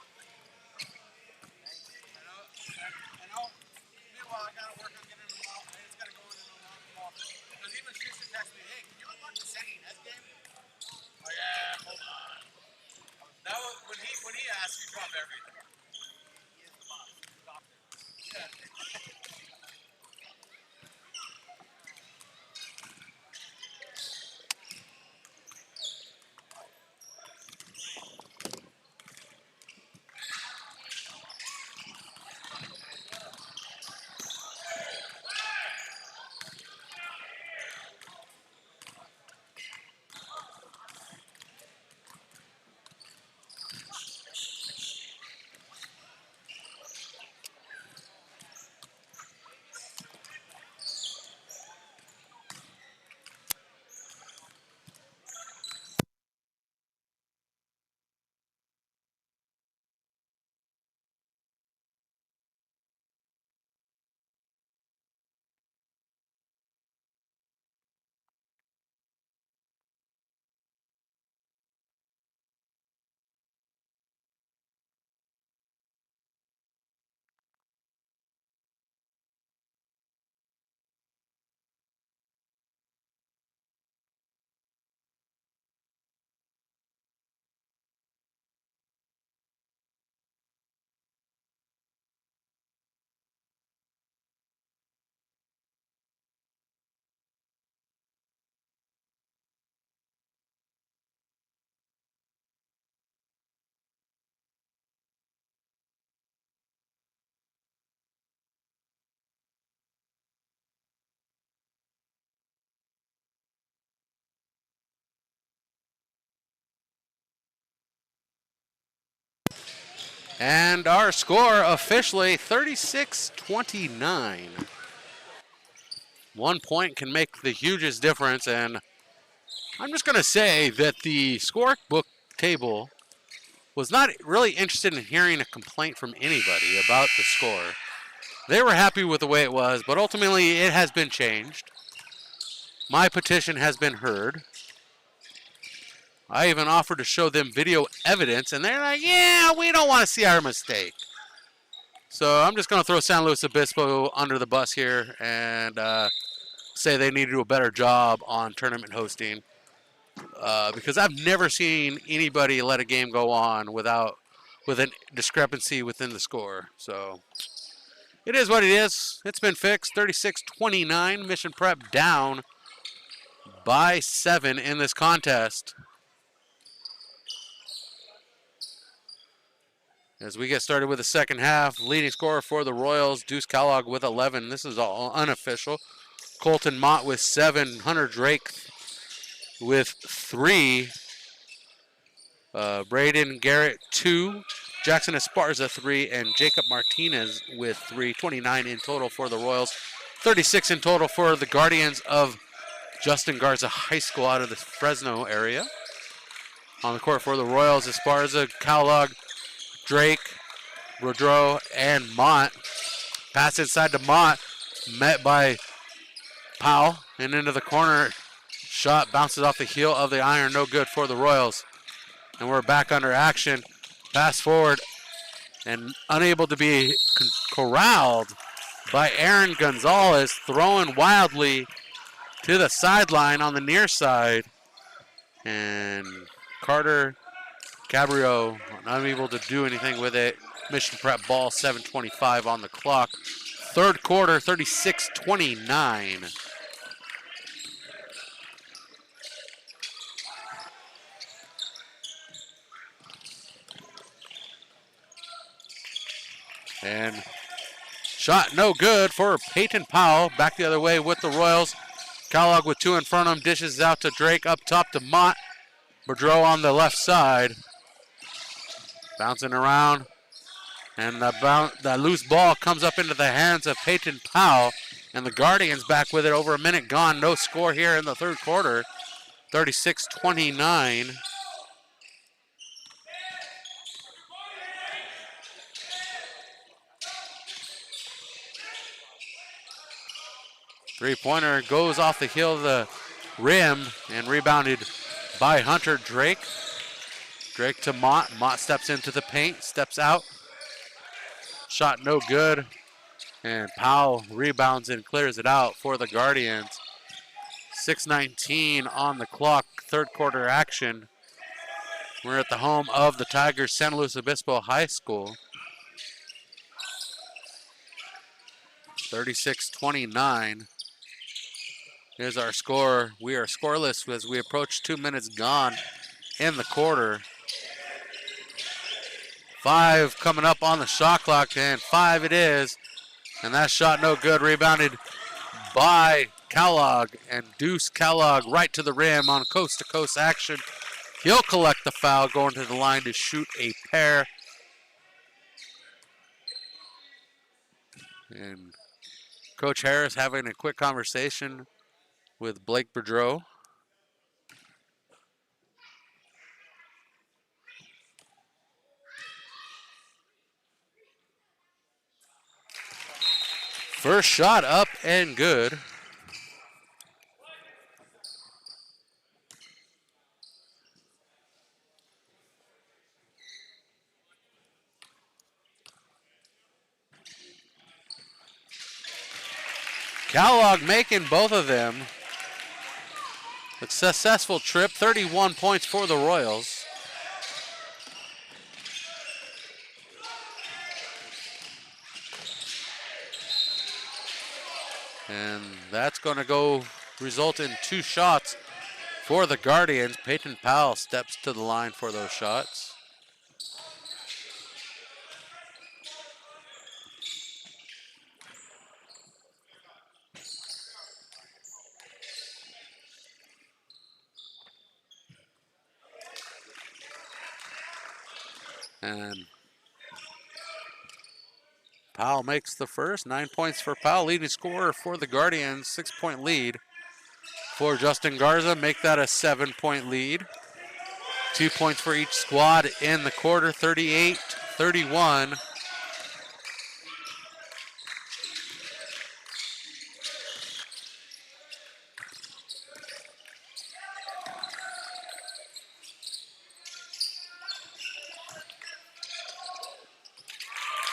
I know. Meanwhile, I gotta work on getting them all. I just gotta go in and unlock them all. Because even Schuster texted me, hey, can you unlock the San Ynez game? Oh yeah, hold on. That was when he asked, you drop everything. He is the boss. Doctor. Yeah. And our score officially 36-29. 1 point can make the hugest difference, and I'm just going to say that the scorebook table was not really interested in hearing a complaint from anybody about the score. They were happy with the way it was, but ultimately it has been changed. My petition has been heard. I even offered to show them video evidence, and they're like, yeah, we don't want to see our mistake. So I'm just going to throw San Luis Obispo under the bus here and say they need to do a better job on tournament hosting. Because I've never seen anybody let a game go on with a discrepancy within the score. So it is what it is. It's been fixed. 36-29. Mission Prep down by 7 in this contest. As we get started with the second half, leading scorer for the Royals, Deuce Kellogg with 11. This is all unofficial. Colton Mott with 7. Hunter Drake with 3. Braden Garrett 2. Jackson Esparza 3. And Jacob Martinez with 3. 29 in total for the Royals. 36 in total for the Guardians of Justin Garza High School out of the Fresno area. On the court for the Royals, Esparza, Kellogg, Drake, Rodro, and Mott. Pass inside to Mott, met by Powell, and into the corner. Shot bounces off the heel of the iron, no good for the Royals. And we're back under action. Pass forward, and unable to be corralled by Aaron Gonzalez, throwing wildly to the sideline on the near side. And Carter Cabrio unable to do anything with it. Mission Prep ball, 7:25 on the clock. Third quarter, 36-29. And shot no good for Peyton Powell. Back the other way with the Royals. Kellogg with 2 in front of him, dishes out to Drake, up top to Mott. Boudreau on the left side. Bouncing around. And the loose ball comes up into the hands of Peyton Powell. And the Guardians back with it. Over a minute gone. No score here in the third quarter. 36-29. Three-pointer goes off the heel of the rim and rebounded by Hunter Drake. Drake to Mott. Mott steps into the paint, steps out. Shot no good. And Powell rebounds and clears it out for the Guardians. 6:19 on the clock, third quarter action. We're at the home of the Tigers, San Luis Obispo High School. 36-29 is our score. We are scoreless as we approach 2 minutes gone in the quarter. 5 coming up on the shot clock, and 5 it is. And that shot no good, rebounded by Kellogg, and Deuce Kellogg right to the rim on coast-to-coast action. He'll collect the foul, going to the line to shoot a pair. And Coach Harris having a quick conversation with Blake Boudreau. First shot up and good. Kellogg making both of them. A successful trip, 31 points for the Royals. And that's going to go result in 2 shots for the Guardians. Peyton Powell steps to the line for those shots. And Powell makes the first. 9 points for Powell. Leading scorer for the Guardians. 6-point lead for Justin Garza. Make that a 7-point lead. 2 points for each squad in the quarter. 38-31.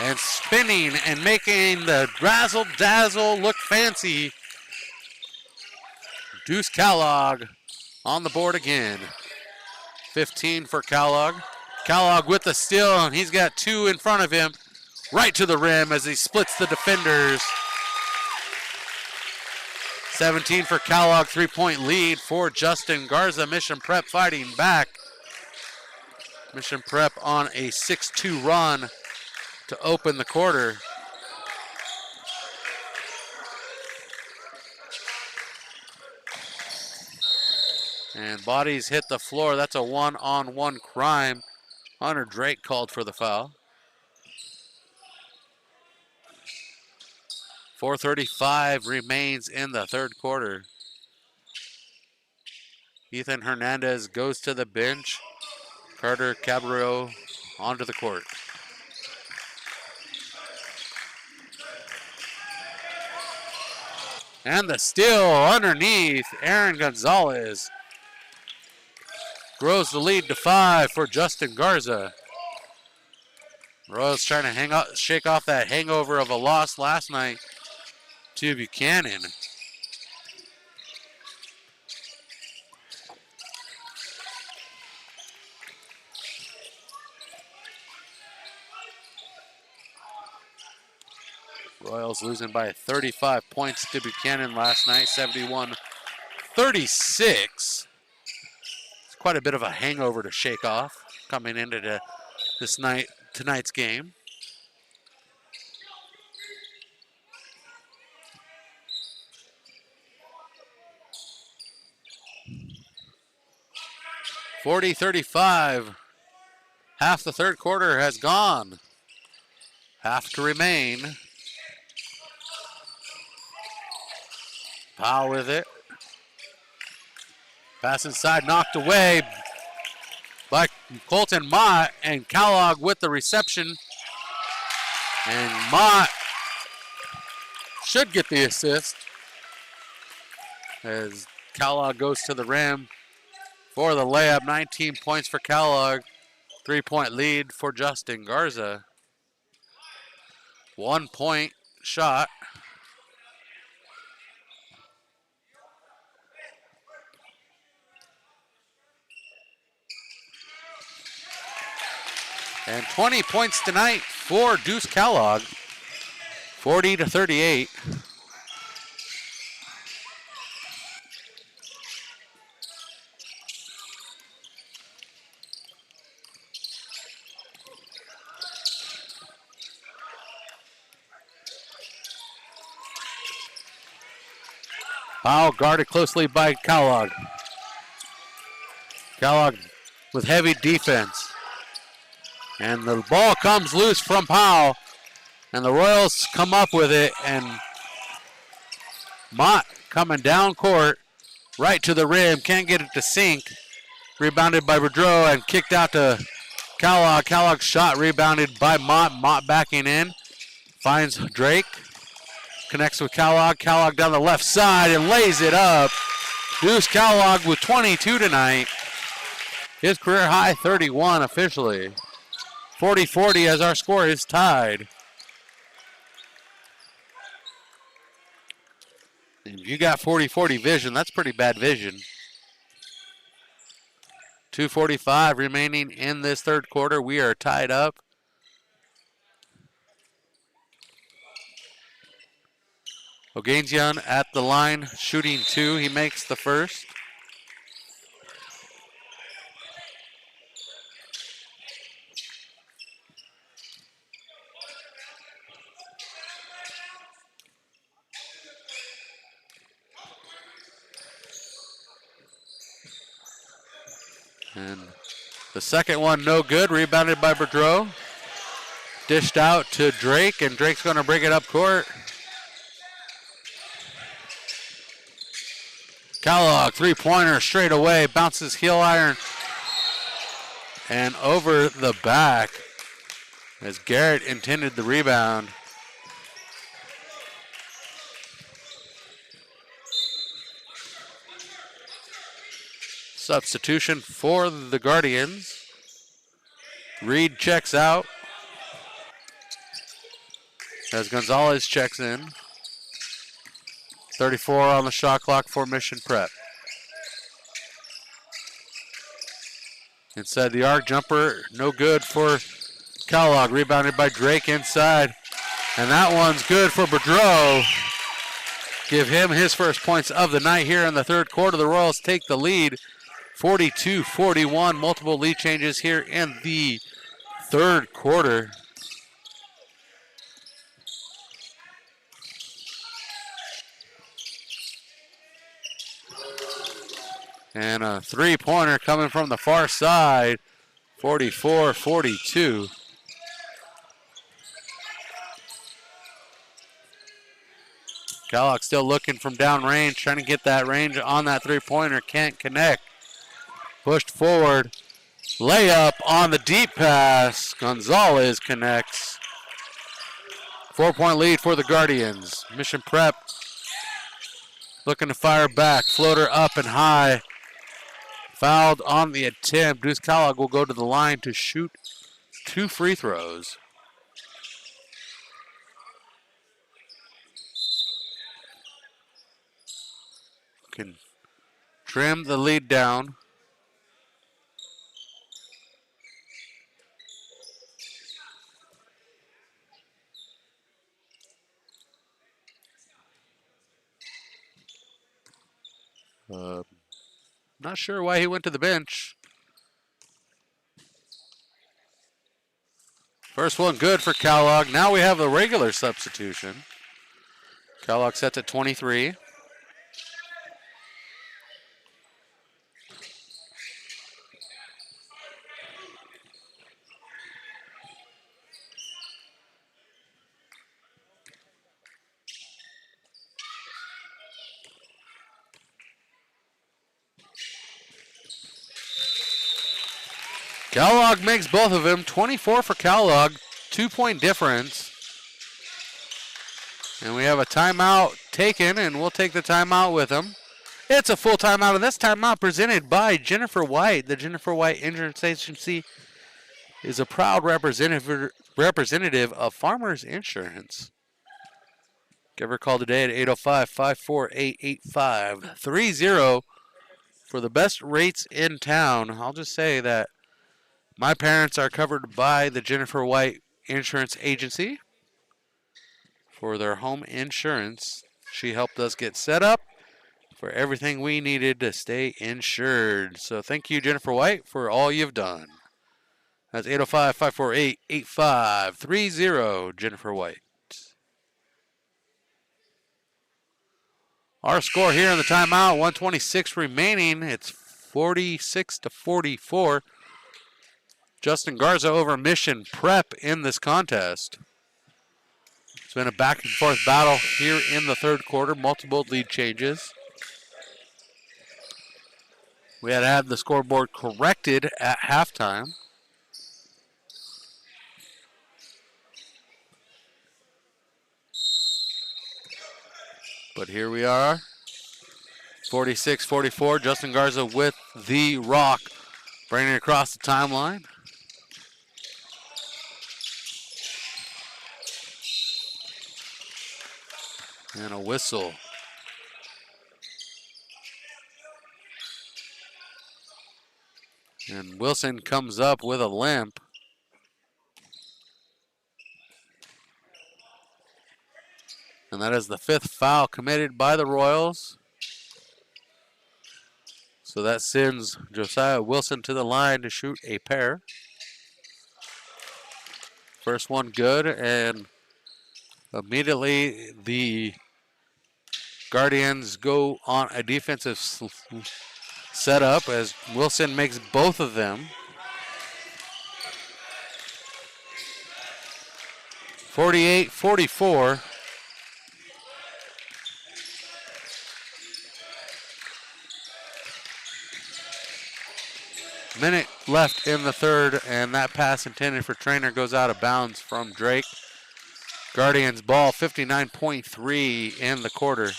And spinning and making the razzle dazzle look fancy. Deuce Kellogg on the board again. 15 for Kellogg. Kellogg with the steal, and he's got 2 in front of him. Right to the rim as he splits the defenders. 17 for Kellogg, 3-point lead for Justin Garza. Mission Prep fighting back. Mission Prep on a 6-2 run to open the quarter. And bodies hit the floor. That's a one-on-one crime. Hunter Drake called for the foul. 4:35 remains in the third quarter. Ethan Hernandez goes to the bench. Carter Cabrillo onto the court. And the steal underneath. Aaron Gonzalez grows the lead to 5 for Justin Garza. Royals trying to shake off that hangover of a loss last night to Buchanan. Royals losing by 35 points to Buchanan last night, 71-36. It's quite a bit of a hangover to shake off coming into tonight's game. (40-35). Half the third quarter has gone. Half to remain. Powell with it. Pass inside, knocked away by Colton Mott, and Kellogg with the reception. And Mott should get the assist as Kellogg goes to the rim for the layup. 19 points for Kellogg. 3-point lead for Justin Garza. 1-point shot. And 20 points tonight for Deuce Kellogg. 40-38. Powell guarded closely by Kellogg. Kellogg with heavy defense. And the ball comes loose from Powell. And the Royals come up with it. And Mott coming down court, right to the rim. Can't get it to sink. Rebounded by Boudreau and kicked out to Kellogg. Kellogg's shot rebounded by Mott. Mott backing in. Finds Drake. Connects with Kellogg. Kellogg down the left side and lays it up. Deuce Kellogg with 22 tonight. His career high 31 officially. 40-40 as our score is tied. And if you got 40-40 vision, that's pretty bad vision. 2:45 remaining in this third quarter. We are tied up. Oganesian at the line, shooting 2. He makes the first. And the second one, no good. Rebounded by Boudreau. Dished out to Drake, and Drake's going to bring it up court. Kellogg, three-pointer straight away, bounces heel iron and over the back as Garrett intended the rebound. Substitution for the Guardians. Reed checks out as Gonzalez checks in. 34 on the shot clock for Mission Prep. Inside the arc, jumper, no good for Kellogg. Rebounded by Drake inside. And that one's good for Boudreau. Give him his first points of the night here in the third quarter. The Royals take the lead, 42-41. Multiple lead changes here in the third quarter. And a three-pointer coming from the far side, 44-42. Kellogg still looking from downrange, trying to get that range on that three-pointer, can't connect. Pushed forward, layup on the deep pass. Gonzalez connects. 4-point lead for the Guardians. Mission Prep looking to fire back, floater up and high. Fouled on the attempt. Deuce Kellogg will go to the line to shoot 2 free throws. Can trim the lead down. Not sure why he went to the bench. First one good for Kellogg. Now we have the regular substitution. Kellogg sets at 23. Kellogg makes both of them. 24 for Kellogg, 2-point difference. And we have a timeout taken, and we'll take the timeout with him. It's a full timeout, and this timeout presented by Jennifer White. The Jennifer White Insurance Agency is a proud representative of Farmers Insurance. Give her a call today at 805-548-8530 for the best rates in town. I'll just say that my parents are covered by the Jennifer White Insurance Agency for their home insurance. She helped us get set up for everything we needed to stay insured. So thank you, Jennifer White, for all you've done. That's 805-548-8530, Jennifer White. Our score here in the timeout, 1:26 remaining. It's 46-44. Justin Garza over Mission Prep in this contest. It's been a back and forth battle here in the third quarter, multiple lead changes. We had the scoreboard corrected at halftime. But here we are, 46-44. Justin Garza with the rock, bringing it across the timeline. And a whistle. And Wilson comes up with a limp. And that is the 5th foul committed by the Royals. So that sends Josiah Wilson to the line to shoot a pair. First one good, and immediately the Guardians go on a defensive setup as Wilson makes both of them. 48-44. Minute left in the third, and that pass intended for Trainer goes out of bounds from Drake. Guardians ball, 59.3 in the quarter.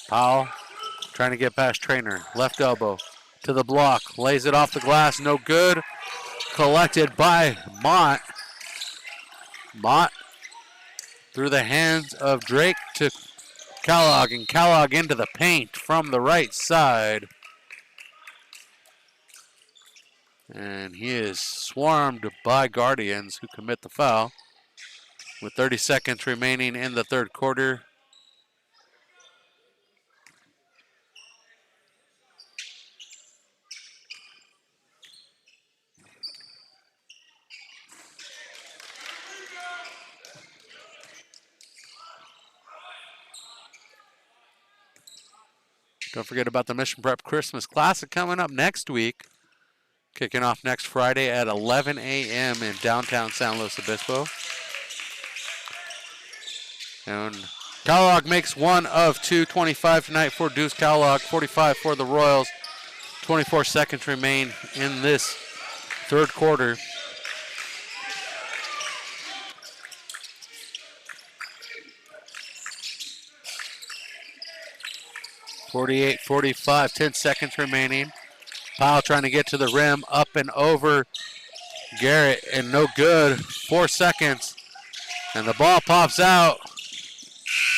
Powell trying to get past Trainer. Left elbow to the block. Lays it off the glass. No good. Collected by Mott. Mott through the hands of Drake to Kellogg. And Kellogg into the paint from the right side. And he is swarmed by Guardians who commit the foul. With 30 seconds remaining in the third quarter. Don't forget about the Mission Prep Christmas Classic coming up next week. Kicking off next Friday at 11 a.m. in downtown San Luis Obispo. And Kellogg makes one of two, 25 tonight for Deuce Kellogg, 45 for the Royals. 24 seconds remain in this third quarter. .48-45, 10 seconds remaining. Powell trying to get to the rim, up and over Garrett, and no good. 4 seconds, and the ball pops out.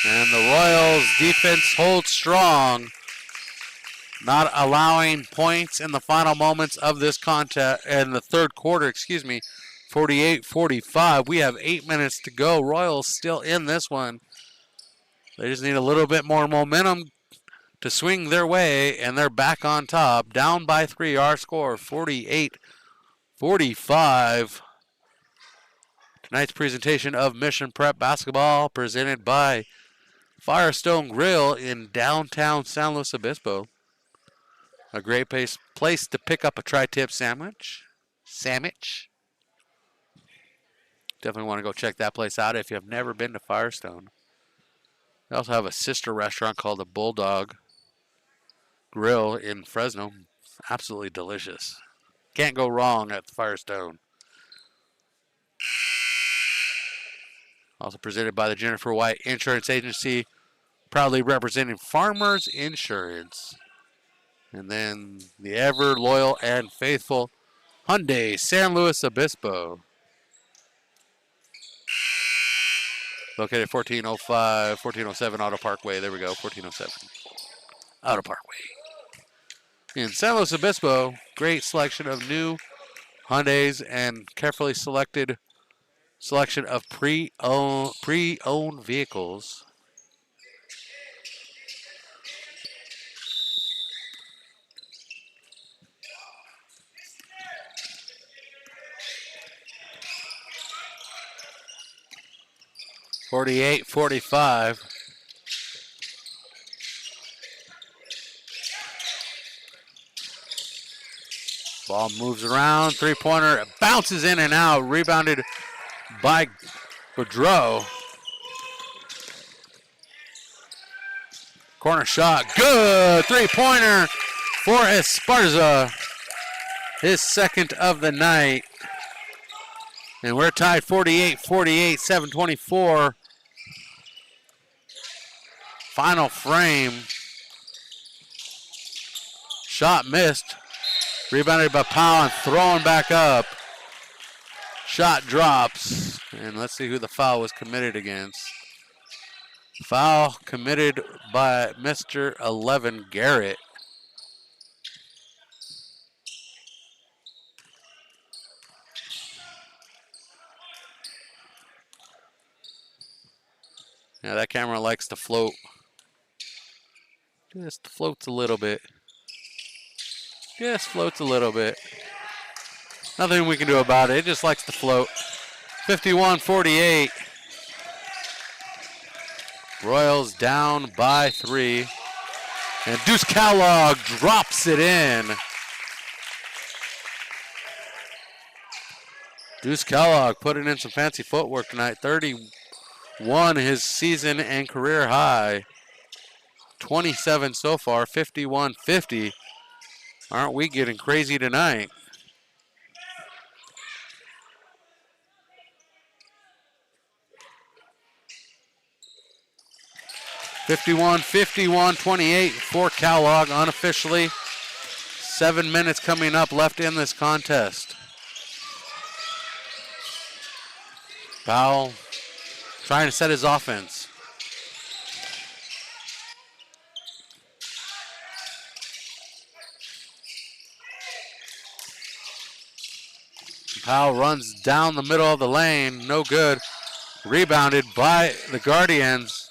And the Royals defense holds strong, not allowing points in the final moments of this contest, in the third quarter, 48-45. We have 8 minutes to go. Royals still in this one. They just need a little bit more momentum to swing their way, and they're back on top. Down by 3, our score, 48-45. Tonight's presentation of Mission Prep Basketball presented by Firestone Grill in downtown San Luis Obispo. A great place to pick up a tri-tip sandwich. Definitely want to go check that place out if you have never been to Firestone. They also have a sister restaurant called the Bulldog Grill in Fresno. Absolutely delicious. Can't go wrong at the Firestone. Also presented by the Jennifer White Insurance Agency, proudly representing Farmers Insurance. And then the ever loyal and faithful Hyundai San Luis Obispo. Located 1407 Auto Parkway. There we go, 1407 Auto Parkway. In San Luis Obispo, great selection of new Hyundais and carefully selected selection of pre-owned vehicles. .48-45. Ball moves around, three-pointer, bounces in and out, rebounded by Boudreau. Corner shot, good, three-pointer for Esparza. His second of the night. And we're tied 48-48, 7:24. Final frame. Shot missed. Rebounded by Powell and thrown back up. Shot drops. And let's see who the foul was committed against. Foul committed by Mr. 11, Garrett. Yeah, that camera likes to float. Just floats a little bit. Just floats a little bit. Nothing we can do about it. It just likes to float. 51-48. Royals down by 3. And Deuce Kellogg drops it in. Deuce Kellogg putting in some fancy footwork tonight. 31 his season and career high. 27 so far, 51-50. Aren't we getting crazy tonight? (51-51) 28 for Kellogg unofficially. 7 minutes coming up left in this contest. Powell trying to set his offense. Powell runs down the middle of the lane, no good. Rebounded by the Guardians,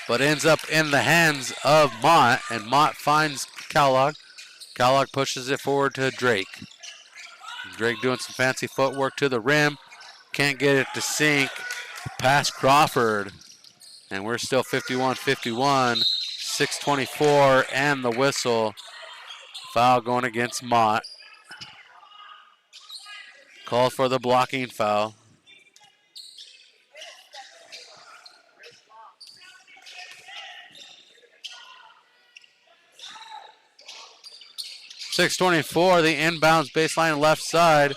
but ends up in the hands of Mott, and Mott finds Kellogg. Kellogg pushes it forward to Drake. Drake doing some fancy footwork to the rim. Can't get it to sink. Past Crawford. And we're still 51-51. 6:24 and the whistle. Foul going against Mott. Called for the blocking foul. .624, the inbounds baseline left side.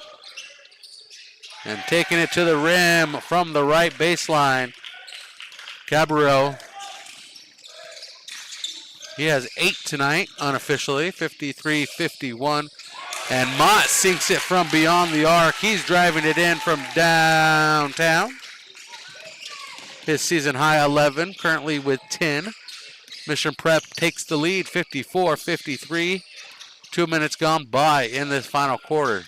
And taking it to the rim from the right baseline. Cabrillo. He has 8 tonight, unofficially, 53-51. And Mott sinks it from beyond the arc. He's driving it in from downtown. His season high 11, currently with 10. Mission Prep takes the lead, 54-53. 2 minutes gone by in this final quarter.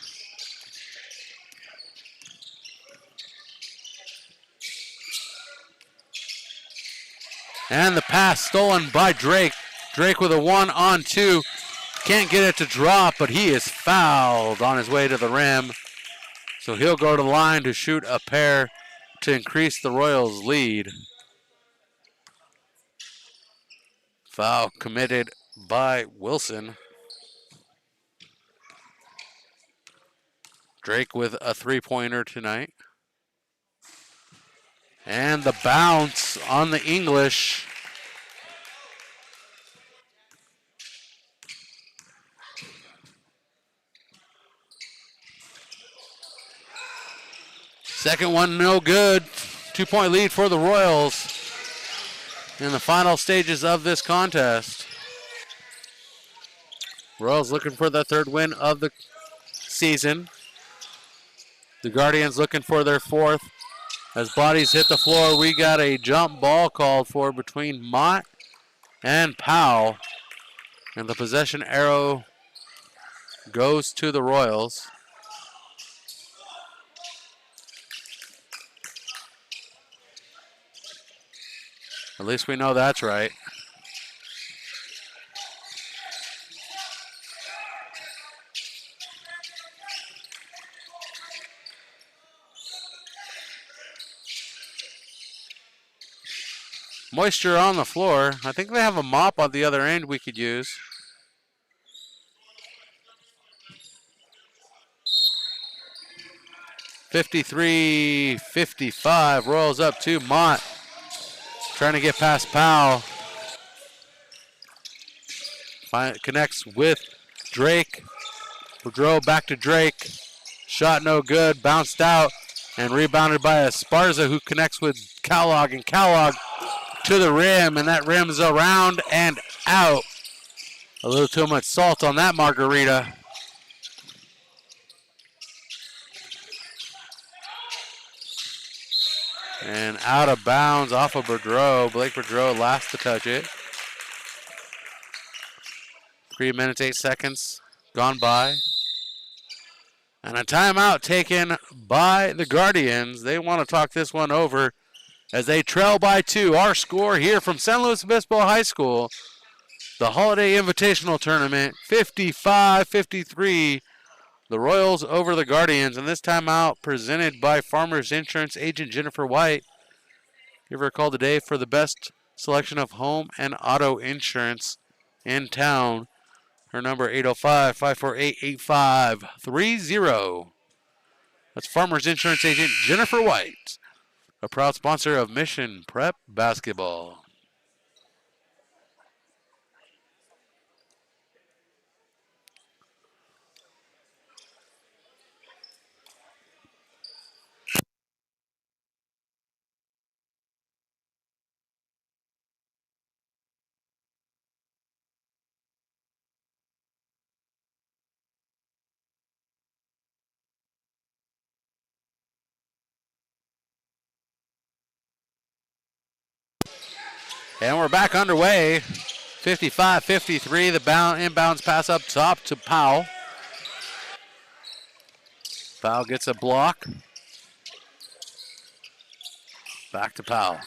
And the pass stolen by Drake. Drake with a 1-on-2. Can't get it to drop, but he is fouled on his way to the rim. So he'll go to the line to shoot a pair to increase the Royals' lead. Foul committed by Wilson. Drake with a three-pointer tonight. And the bounce on the English. Second one, no good. 2-point lead for the Royals in the final stages of this contest. Royals looking for the third win of the season. The Guardians looking for their fourth. As bodies hit the floor, we got a jump ball called for between Mott and Powell. And the possession arrow goes to the Royals. At least we know that's right. Moisture on the floor. I think they have a mop on the other end we could use. (53-55). Royals up 2. Mott trying to get past Powell. Connects with Drake. Boudreau back to Drake. Shot no good. Bounced out and rebounded by Esparza, who connects with Kellogg. And Kellogg to the rim, and that rim's around and out. A little too much salt on that margarita. And out of bounds off of Boudreau. Blake Boudreau last to touch it. 3 minutes, 8 seconds gone by. And a timeout taken by the Guardians. They want to talk this one over as they trail by 2. Our score here from San Luis Obispo High School, the Holiday Invitational Tournament, 55-53. The Royals over the Guardians, and this timeout presented by Farmers Insurance agent Jennifer White. Give her a call today for the best selection of home and auto insurance in town. Her number 805-548-8530. That's Farmers Insurance Agent Jennifer White, a proud sponsor of Mission Prep Basketball. And we're back underway. 55-53, the inbounds pass up top to Powell. Powell gets a block. Back to Powell.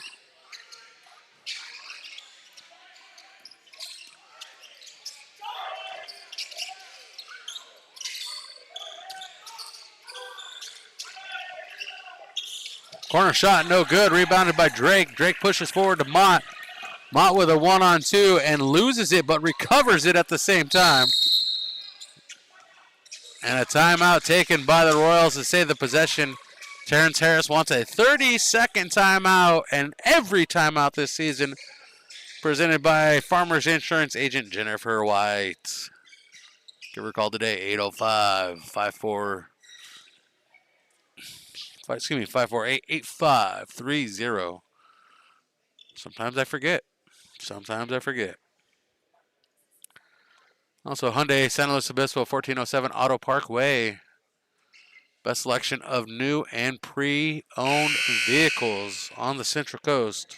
Corner shot, no good. Rebounded by Drake. Drake pushes forward to Mott. Mott with a 1-on-2 and loses it, but recovers it at the same time. And a timeout taken by the Royals to save the possession. Terrence Harris wants a 30-second timeout, and every timeout this season presented by Farmers Insurance Agent Jennifer White. Give her a call today, 805-548-8530. Sometimes I forget. Also, Hyundai San Luis Obispo, 1407 Auto Parkway. Best selection of new and pre-owned vehicles on the Central Coast.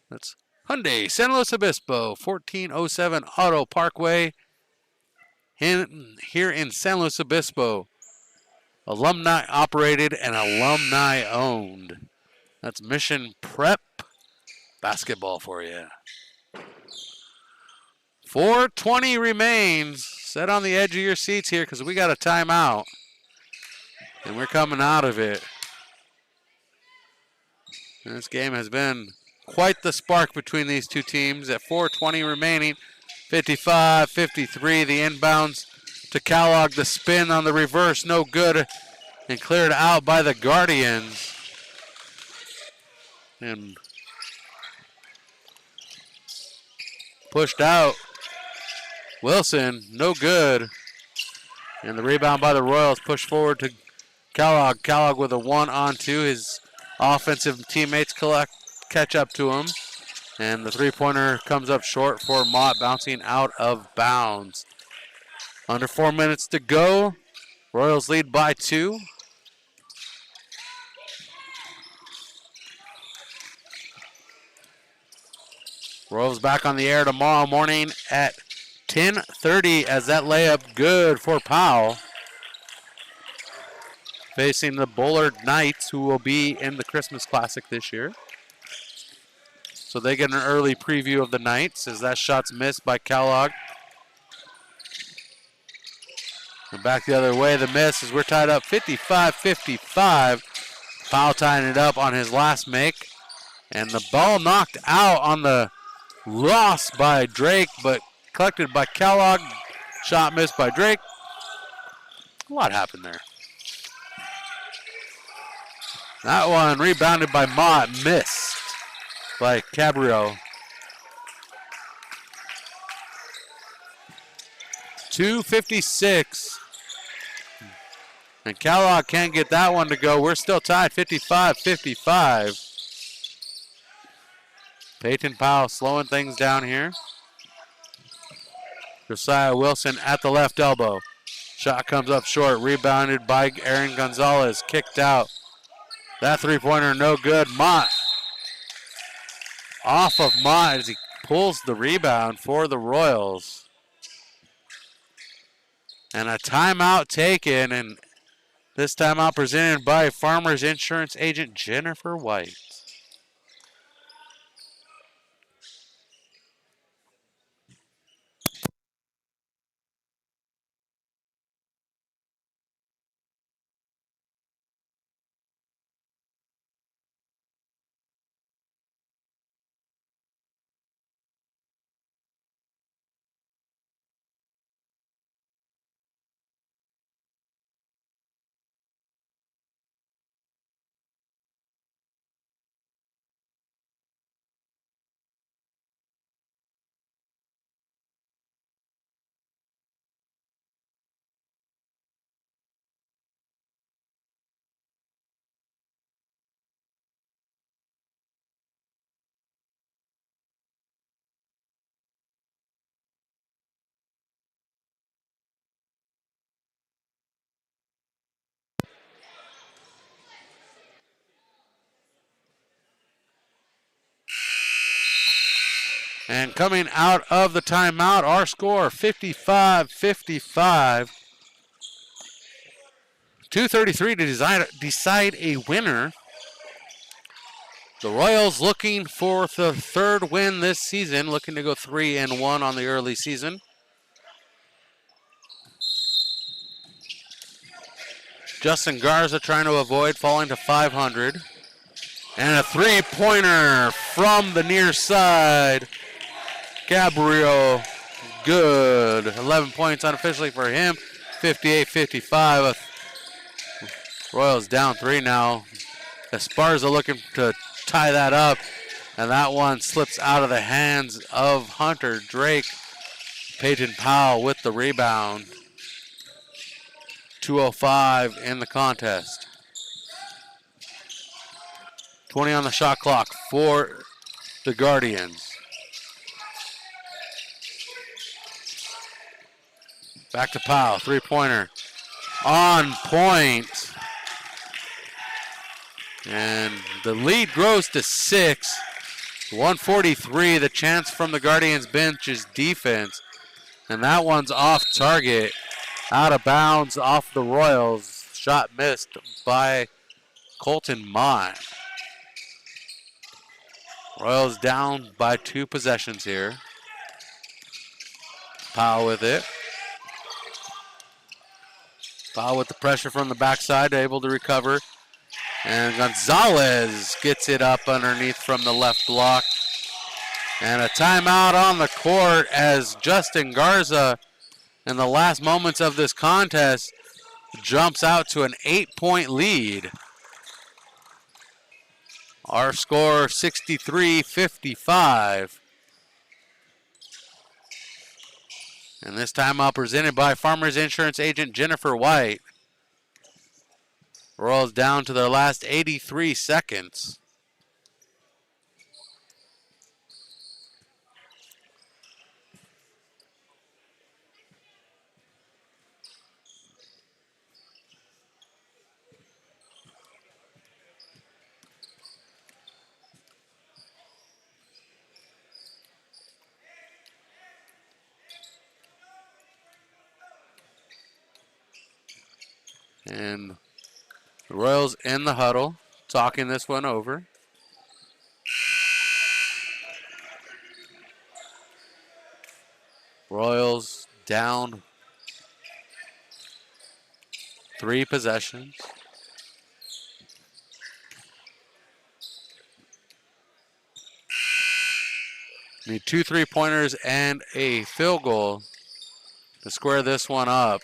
That's Hyundai San Luis Obispo, 1407 Auto Parkway. Here in San Luis Obispo. Alumni operated and alumni owned. That's Mission Prep Basketball for you. 4:20 remains. Sit on the edge of your seats here because we got a timeout. And we're coming out of it. And this game has been quite the spark between these two teams. At 4:20 remaining, 55-53. The inbounds to Kellogg. The spin on the reverse, no good. And cleared out by the Guardians. And pushed out. Wilson, no good. And the rebound by the Royals pushed forward to Kellogg. Kellogg with a 1-on-2. His offensive teammates catch up to him. And the three-pointer comes up short for Mott, bouncing out of bounds. Under 4 minutes to go. Royals lead by 2. Royals back on the air tomorrow morning at 10:30 as that layup good for Powell. Facing the Bullard Knights, who will be in the Christmas Classic this year. So they get an early preview of the Knights as that shot's missed by Kellogg. And back the other way, the miss as we're tied up 55-55. Powell tying it up on his last make. And the ball knocked out on the loss by Drake, but collected by Kellogg. Shot missed by Drake. A lot happened there. That one rebounded by Mott, missed by Cabrio. 2:56. And Kellogg can't get that one to go. We're still tied 55-55. Peyton Powell slowing things down here. Josiah Wilson at the left elbow. Shot comes up short, rebounded by Aaron Gonzalez, kicked out. That three-pointer no good. Mott off of Mott as he pulls the rebound for the Royals. And a timeout taken, and this timeout presented by Farmers Insurance Agent Jennifer White. And coming out of the timeout, our score 55-55. 2:33 to decide a winner. The Royals looking for the third win this season, looking to go 3-1 on the early season. Justin Garza trying to avoid falling to 500. And a three-pointer from the near side. Gabriel, good. 11 points unofficially for him. 58-55. Royals down 3 now. Esparza looking to tie that up. And that one slips out of the hands of Hunter Drake. Peyton Powell with the rebound. 2:05 in the contest. 20 on the shot clock for the Guardians. Back to Powell, three-pointer. On point. And the lead grows to 6. 143, the chance from the Guardians bench's defense. And that one's off target. Out of bounds off the Royals. Shot missed by Colton Mott. Royals down by 2 possessions here. Powell with it. Powell with the pressure from the backside, able to recover. And Gonzalez gets it up underneath from the left block. And a timeout on the court as Justin Garza, in the last moments of this contest, jumps out to an 8-point lead. Our score 63-55. And this timeout presented by Farmers Insurance agent Jennifer White. Royals down to their last 83 seconds. And the Royals in the huddle, talking this one over. Royals down 3 possessions. Need 2 3-pointers and a field goal to square this one up.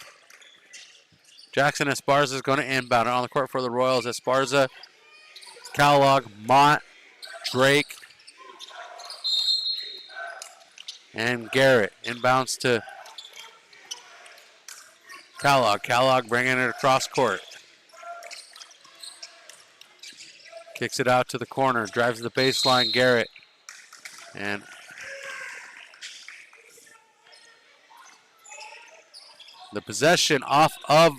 Jackson Esparza is going to inbound it on the court for the Royals. Esparza, Kellogg, Mott, Drake, and Garrett. Inbounds to Kellogg. Kellogg bringing it across court. Kicks it out to the corner. Drives the baseline, Garrett. And the possession off of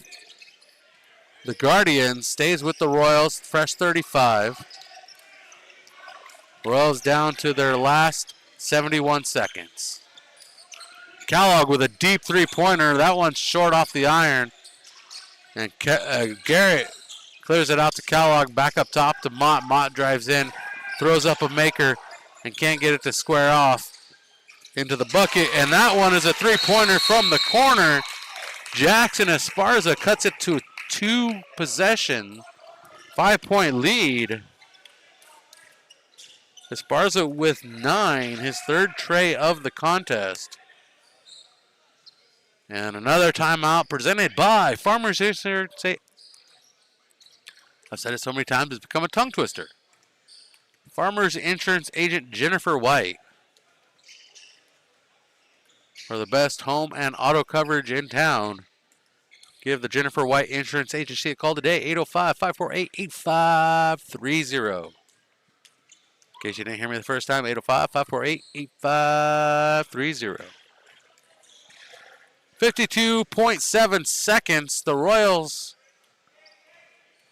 the Guardians stays with the Royals, fresh 35. Royals down to their last 71 seconds. Kellogg with a deep 3-pointer. That one's short off the iron. And Garrett clears it out to Kellogg, back up top to Mott. Mott drives in, throws up a maker, and can't get it to square off into the bucket. And that one is a 3-pointer from the corner. Jackson Esparza cuts it to 2 possession, 5-point lead. Esparza with 9, his 3rd tray of the contest. And another timeout presented by Farmers Insurance. I've said it so many times, it's become a tongue twister. Farmers Insurance agent Jennifer White. For the best home and auto coverage in town, give the Jennifer White Insurance Agency a call today, 805-548-8530. In case you didn't hear me the first time, 805-548-8530. 52.7 seconds. The Royals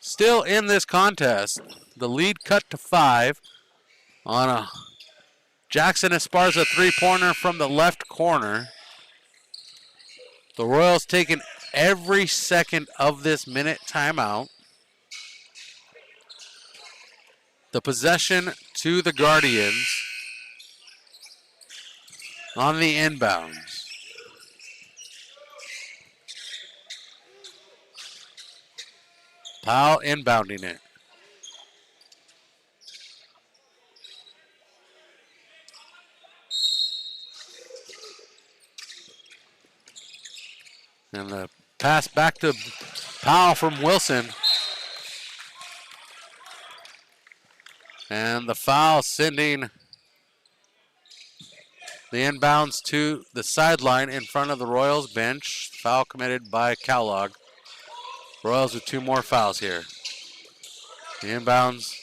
still in this contest. The lead cut to 5 on a Jackson Esparza three-pointer from the left corner. The Royals taking every second of this minute timeout. The possession to the Guardians on the inbounds. Powell inbounding it. And the pass back to Powell from Wilson. And the foul sending the inbounds to the sideline in front of the Royals bench. Foul committed by Kellogg. Royals with 2 more fouls here. The inbounds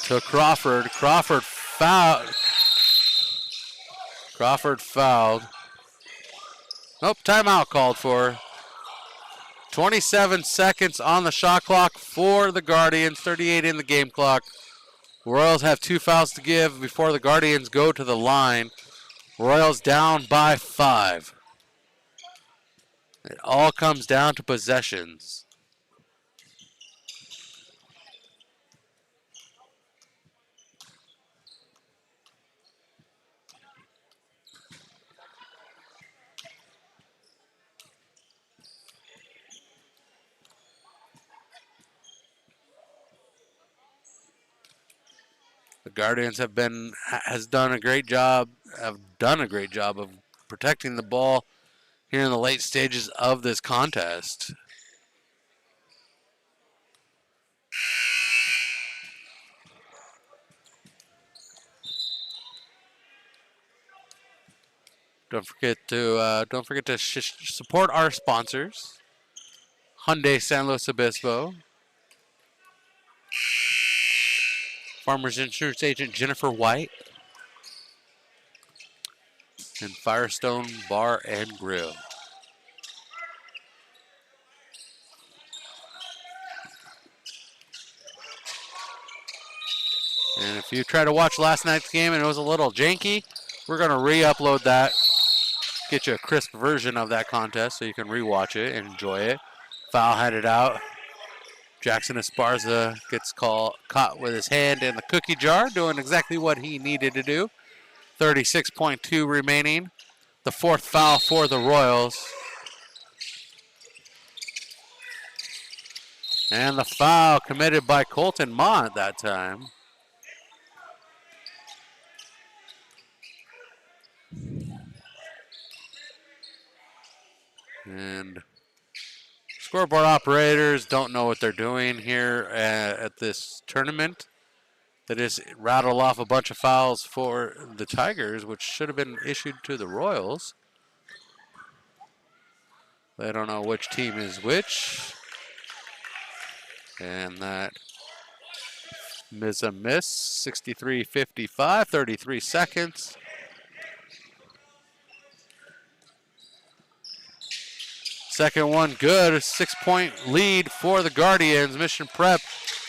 to Crawford. Crawford fouled. Nope, timeout called for. 27 seconds on the shot clock for the Guardians, 38 in the game clock. Royals have 2 fouls to give before the Guardians go to the line. Royals down by 5. It all comes down to possessions. The Guardians have done a great job of protecting the ball here in the late stages of this contest. Don't forget to support our sponsors. Hyundai San Luis Obispo. Farmers Insurance Agent Jennifer White. And Firestone Bar and Grill. And if you try to watch last night's game and it was a little janky, we're going to re-upload that, get you a crisp version of that contest so you can re-watch it and enjoy it. Foul headed out. Jackson Esparza gets caught with his hand in the cookie jar, doing exactly what he needed to do. 36.2 remaining. The 4th foul for the Royals. And the foul committed by Colton Mott that time. And scoreboard operators don't know what they're doing here at this tournament. They just rattle off a bunch of fouls for the Tigers, which should have been issued to the Royals. They don't know which team is which. And that is a miss. 63-55, 33 seconds. Second one good, a 6-point lead for the Guardians. Mission Prep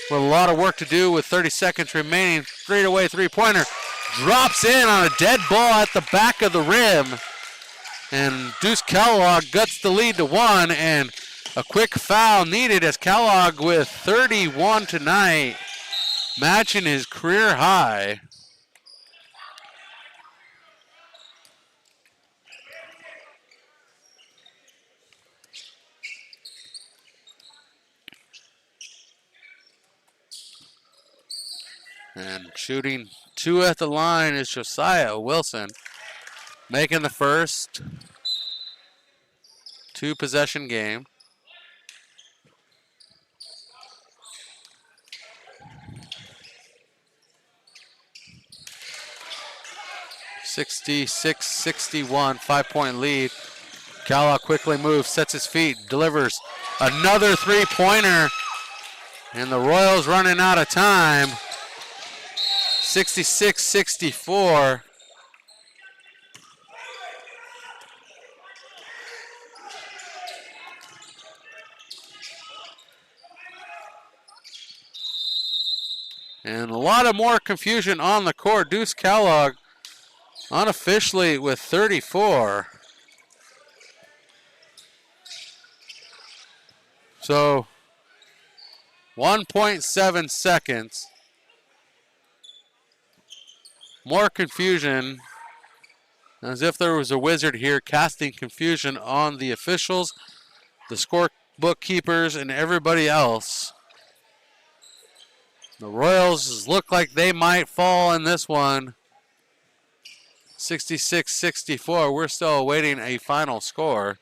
with a lot of work to do with 30 seconds remaining. Straight away three-pointer. Drops in on a dead ball at the back of the rim. And Deuce Kellogg guts the lead to 1, and a quick foul needed as Kellogg with 31 tonight, matching his career high. And shooting 2 at the line is Josiah Wilson, making the first 2-possession game. (66-61), 5-point lead. Kellogg quickly moves, sets his feet, delivers another three-pointer, and the Royals running out of time. 66-64. And a lot of more confusion on the court. Deuce Kellogg unofficially with 34. So 1.7 seconds. More confusion, as if there was a wizard here casting confusion on the officials, the scorebook keepers, and everybody else. The Royals look like they might fall in this one. 66-64. We're still awaiting a final score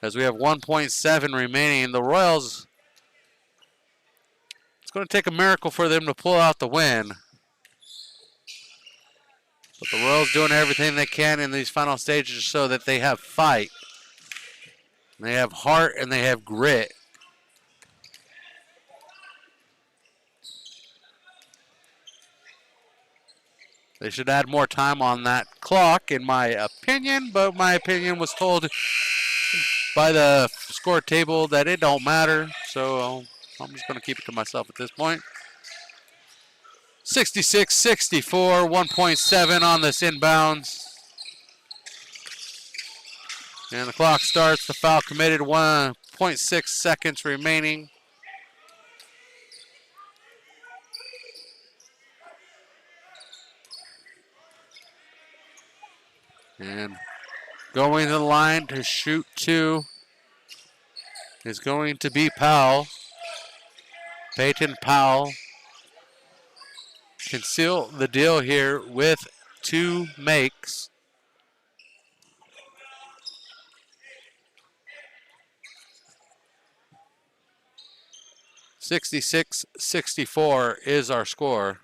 as we have 1.7 remaining. The Royals, it's going to take a miracle for them to pull out the win. But the Royals doing everything they can in these final stages so that they have fight. They have heart and they have grit. They should add more time on that clock, in my opinion, but my opinion was told by the score table that it don't matter, so I'm just going to keep it to myself at this point. 66-64, 1.7 on this inbounds. And the clock starts, the foul committed, 1.6 seconds remaining. And going to the line to shoot two is going to be Powell. Peyton Powell can seal the deal here with 2 makes. (66-64) is our score.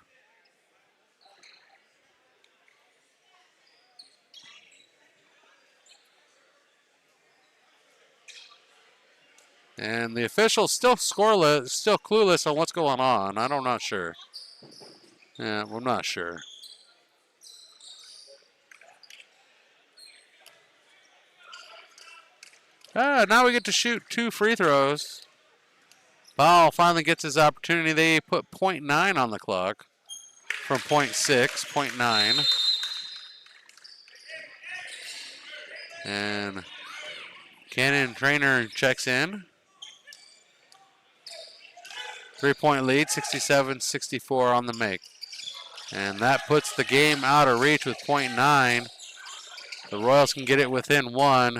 And the officials still scoreless, still clueless on what's going on. I'm not sure. Yeah, I'm not sure. Now we get to shoot 2 free throws. Powell finally gets his opportunity. They put 0.9 on the clock from 0.6, 0.9. And Cannon Trainer checks in. 3-point lead, 67-64 on the make. And that puts the game out of reach with 0.9. The Royals can get it within 1.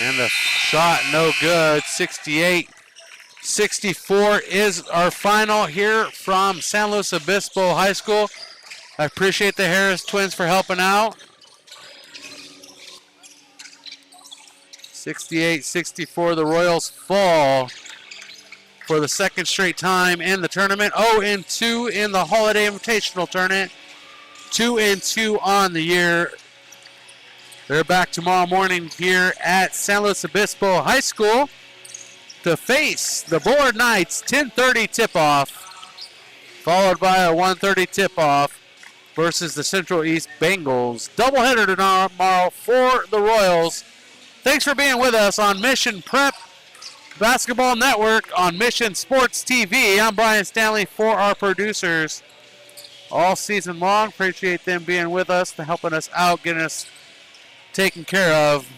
And the shot no good. 68-64 is our final here from San Luis Obispo High School. I appreciate the Harris twins for helping out. 68-64, the Royals fall for the second straight time in the tournament. 0-2 in the Holiday Invitational Tournament. 2-2 on the year. They're back tomorrow morning here at San Luis Obispo High School to face the Board Knights. 10:30 tip-off, followed by a 1:30 tip-off versus the Central East Bengals. Doubleheader tomorrow for the Royals. Thanks for being with us on Mission Prep Basketball Network on Mission Sports TV. I'm Brian Stanley for our producers all season long. Appreciate them being with us, helping us out, getting us taken care of.